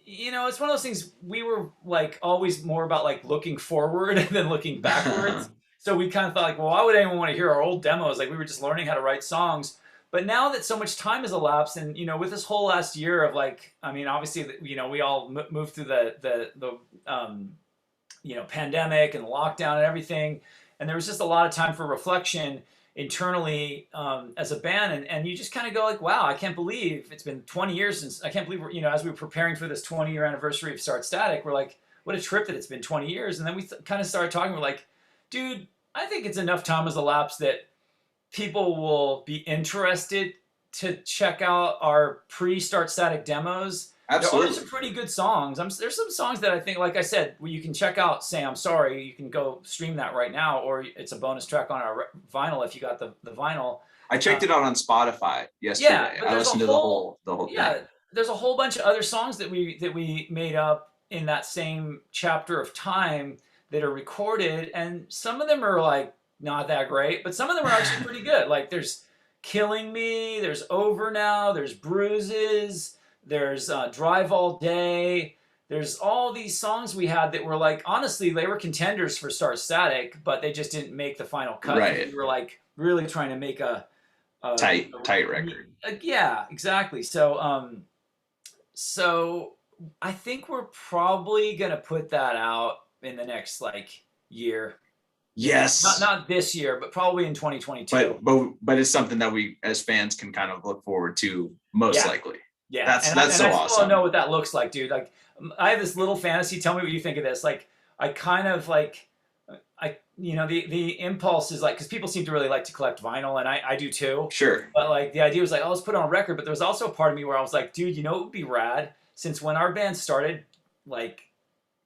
Speaker 2: you know, it's one of those things. We were like always more about like looking forward than looking backwards. So we kind of thought like, well, why would anyone want to hear our old demos? Like, we were just learning how to write songs. But now that so much time has elapsed, and, you know, with this whole last year of like, I mean, obviously, you know, we all moved through the you know, pandemic and lockdown and everything. and there was just a lot of time for reflection internally as a band, and you just kind of go like, wow, I can't believe it's been 20 years since, I can't believe we're, as we were preparing for this 20-year anniversary of Start Static, we're like, what a trip that it's been 20 years. And then we kind of started talking, we're like, dude, I think it's enough time has elapsed that people will be interested to check out our pre-Start Static demos.
Speaker 3: Absolutely.
Speaker 2: There are some pretty good songs. There's some songs that I think, like I said, you can check out Say I'm Sorry. You can go stream that right now, or it's a bonus track on our vinyl if you got the vinyl.
Speaker 3: I checked it out on Spotify yesterday.
Speaker 2: Yeah,
Speaker 3: I listened to the whole
Speaker 2: yeah,
Speaker 3: thing.
Speaker 2: there's a whole bunch of other songs that we made up in that same chapter of time that are recorded, and some of them are like not that great, but some of them are actually pretty good. Like there's Killing Me, there's Over Now, there's Bruises, there's Drive All Day. There's all these songs we had that were like, honestly, they were contenders for Start Static, but they just didn't make the final cut.
Speaker 3: Right.
Speaker 2: We were like really trying to make a
Speaker 3: tight record.
Speaker 2: Yeah, exactly. So so I think we're probably gonna put that out in the next like year.
Speaker 3: Yes.
Speaker 2: Not this year, but probably in 2022.
Speaker 3: But it's something that we as fans can kind of look forward to most likely.
Speaker 2: Yeah.
Speaker 3: That's so
Speaker 2: I
Speaker 3: awesome.
Speaker 2: still don't know what that looks like, dude. Like I have this little fantasy. Tell me what you think of this. Like I kind of like the impulse is like, because people seem to really like to collect vinyl, and I do too.
Speaker 3: Sure.
Speaker 2: But like the idea was like, oh, let's put it on a record. But there was also a part of me where I was like, dude, it would be rad, since when our band started, like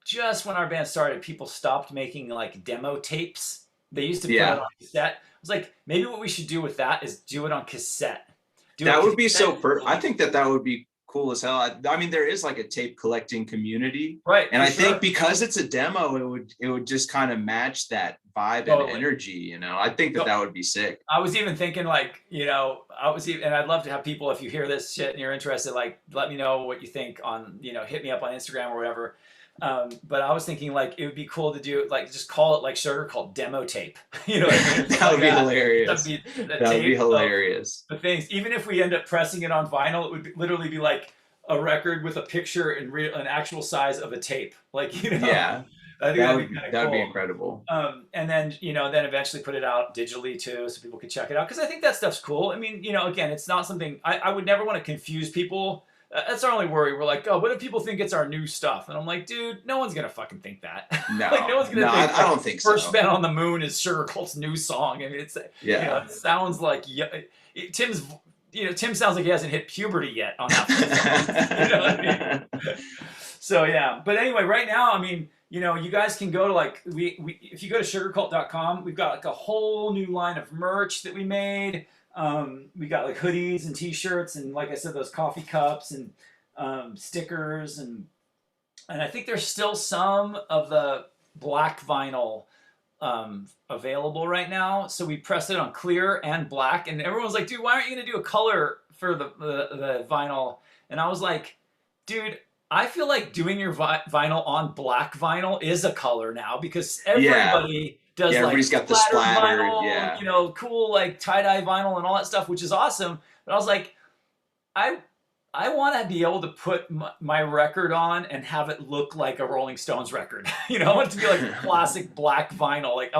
Speaker 2: just when our band started, people stopped making like demo tapes. They used to put it on cassette. I was like, maybe what we should do with that is do it on cassette.
Speaker 3: That would be so I think that would be cool as hell. I mean, there is like a tape collecting community,
Speaker 2: right?
Speaker 3: And I think because it's a demo, it would just kind of match that vibe and energy. I think that would be sick.
Speaker 2: I was even thinking like, and I'd love to have people, if you hear this shit and you're interested, like let me know what you think on, hit me up on Instagram or whatever. But I was thinking like it would be cool to do like just call it like Sugarcult demo tape. You know what I mean?
Speaker 3: That would be hilarious. That would be hilarious.
Speaker 2: The things, even if we end up pressing it on vinyl, it would literally be like a record with a picture and an actual size of a tape. Like
Speaker 3: Yeah.
Speaker 2: I think that'd be kind of cool.
Speaker 3: That'd be incredible.
Speaker 2: And then then eventually put it out digitally too, so people could check it out. Because I think that stuff's cool. I mean, again, it's not something I would never want to confuse people. That's our only worry. We're like, oh, what if people think it's our new stuff? And I'm like, dude, no one's gonna fucking think that.
Speaker 3: No,
Speaker 2: like, no one's gonna think
Speaker 3: I don't think so.
Speaker 2: First Band on the Moon is Sugarcult's new song. I mean, it's it sounds like Tim sounds like he hasn't hit puberty yet on that. You know what I mean? So yeah, but anyway, right now, I mean, you guys can go to like if you go to sugarcult.com, we've got like a whole new line of merch that we made. We got like hoodies and t-shirts, and like I said, those coffee cups and stickers, and I think there's still some of the black vinyl available right now. So we pressed it on clear and black, and everyone was like, dude, why aren't you gonna do a color for the vinyl? And I was like, dude, I feel like doing your vinyl on black vinyl is a color now, because everybody does
Speaker 3: everybody's
Speaker 2: like
Speaker 3: got the splattered,
Speaker 2: vinyl, cool like tie-dye vinyl and all that stuff, which is awesome. But I was like, I want to be able to put my record on and have it look like a Rolling Stones record. I want it to be like classic black vinyl. Like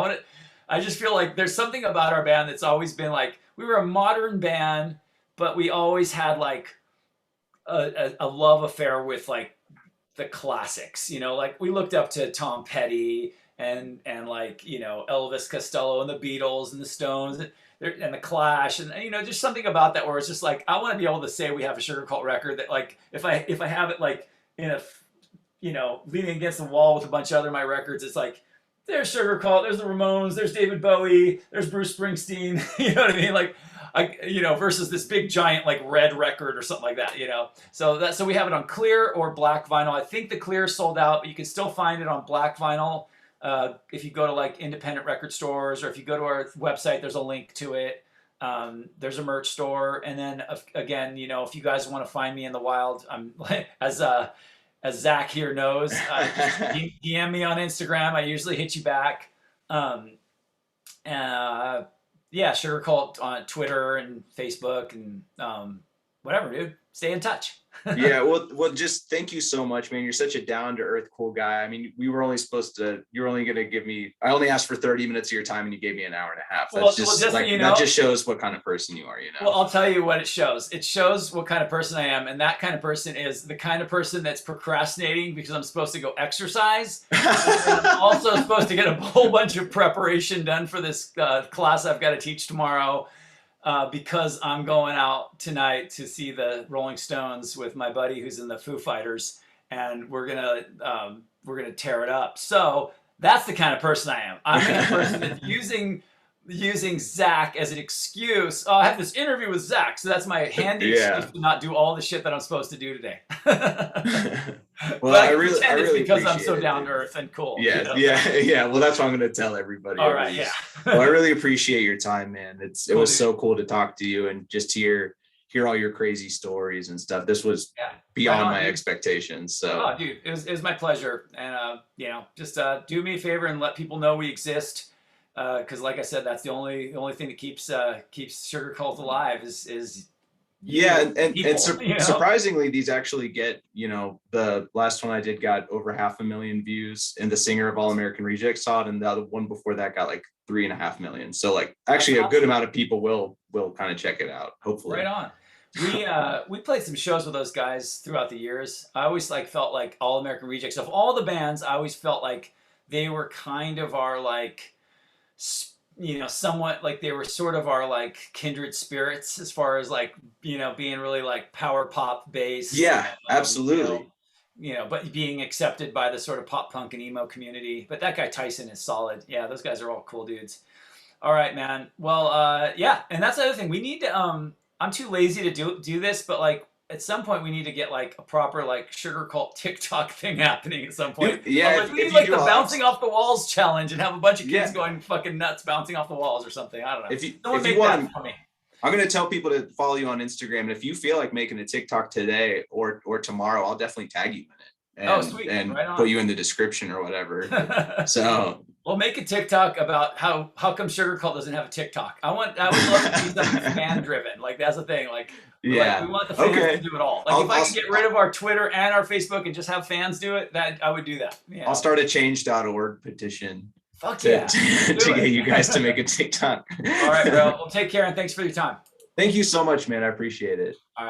Speaker 2: I just feel like there's something about our band that's always been like, we were a modern band, but we always had like a love affair with like the classics. Like we looked up to Tom Petty and like Elvis Costello and the Beatles and the Stones and the Clash, and just something about that where it's just like, I want to be able to say we have a Sugarcult record that like if I have it like in a leaning against the wall with a bunch of other my records, it's like there's Sugarcult, there's the Ramones, there's David Bowie, there's Bruce Springsteen. You know what I mean? Like versus this big giant like red record or something like that. So we have it on clear or black vinyl. I think the clear sold out, but you can still find it on black vinyl. If you go to like independent record stores, or if you go to our website, there's a link to it. There's a merch store, and then again, if you guys want to find me in the wild, I'm as Zach here knows, just DM me on Instagram. I usually hit you back. Sugarcult on Twitter and Facebook, and whatever, dude. Stay in touch.
Speaker 3: Yeah, well, just thank you so much, man. You're such a down-to-earth, cool guy. I mean, you were only going to give me, I only asked for 30 minutes of your time and you gave me an hour and a half. That's just like, that just shows what kind of person you are, you know?
Speaker 2: Well, I'll tell you what it shows. It shows what kind of person I am. And that kind of person is the kind of person that's procrastinating because I'm supposed to go exercise. And I'm also supposed to get a whole bunch of preparation done for this class I've got to teach tomorrow. Because I'm going out tonight to see the Rolling Stones with my buddy who's in the Foo Fighters, and we're gonna tear it up. So that's the kind of person I am. I'm the kind of person that's using Zach as an excuse. Oh, I have this interview with Zach, so that's my handy excuse to not do all the shit that I'm supposed to do today.
Speaker 3: Well, I really
Speaker 2: because I'm so down to earth and cool.
Speaker 3: Yeah, you know? yeah. Well, that's what I'm going to tell everybody.
Speaker 2: All right, yeah.
Speaker 3: Well, I really appreciate your time, man. It was so cool to talk to you and just hear all your crazy stories and stuff. This was beyond my expectations. So,
Speaker 2: oh, dude, it was my pleasure. And you know, just do me a favor and let people know we exist. Because, like I said, that's the only thing that keeps Sugarcult alive is
Speaker 3: surprisingly, these actually get, you know, the last one I did got over 500,000 views, and the singer of All American Rejects saw it, and the other one before that got like 3.5 million. So like actually a good amount of people will kind of check it out, hopefully.
Speaker 2: Right on. We played some shows with those guys throughout the years. I always felt like All American Rejects, of all the bands, I always felt like they were kind of our like, you know, somewhat like they were sort of our like kindred spirits as far as like, you know, being really like power pop based.
Speaker 3: Yeah, absolutely.
Speaker 2: You know, but being accepted by the sort of pop punk and emo community. But that guy Tyson is solid. Yeah, those guys are all cool dudes. All right, man. Well, yeah, and that's the other thing. We need to I'm too lazy to do this, but like at some point we need to get like a proper like Sugarcult TikTok thing happening at some point.
Speaker 3: Yeah,
Speaker 2: like, we need like the bouncing off the walls challenge and have a bunch of kids going fucking nuts bouncing off the walls or something. I don't know.
Speaker 3: If you want, I'm going to tell people to follow you on Instagram, and if you feel like making a TikTok today or tomorrow, I'll definitely tag you in it. And,
Speaker 2: sweet.
Speaker 3: And
Speaker 2: right
Speaker 3: put you in the description or whatever. So
Speaker 2: we'll make a TikTok about how come Sugarcult doesn't have a TikTok. I would love to see something fan driven. Like that's the thing. Like we want the fans to do it all. Like if I could get rid of our Twitter and our Facebook and just have fans do it, that I would do that. Yeah.
Speaker 3: I'll start a change.org petition.
Speaker 2: Fuck
Speaker 3: to get you guys to make a TikTok.
Speaker 2: All right, bro. Well, take care and thanks for your time.
Speaker 3: Thank you so much, man. I appreciate it.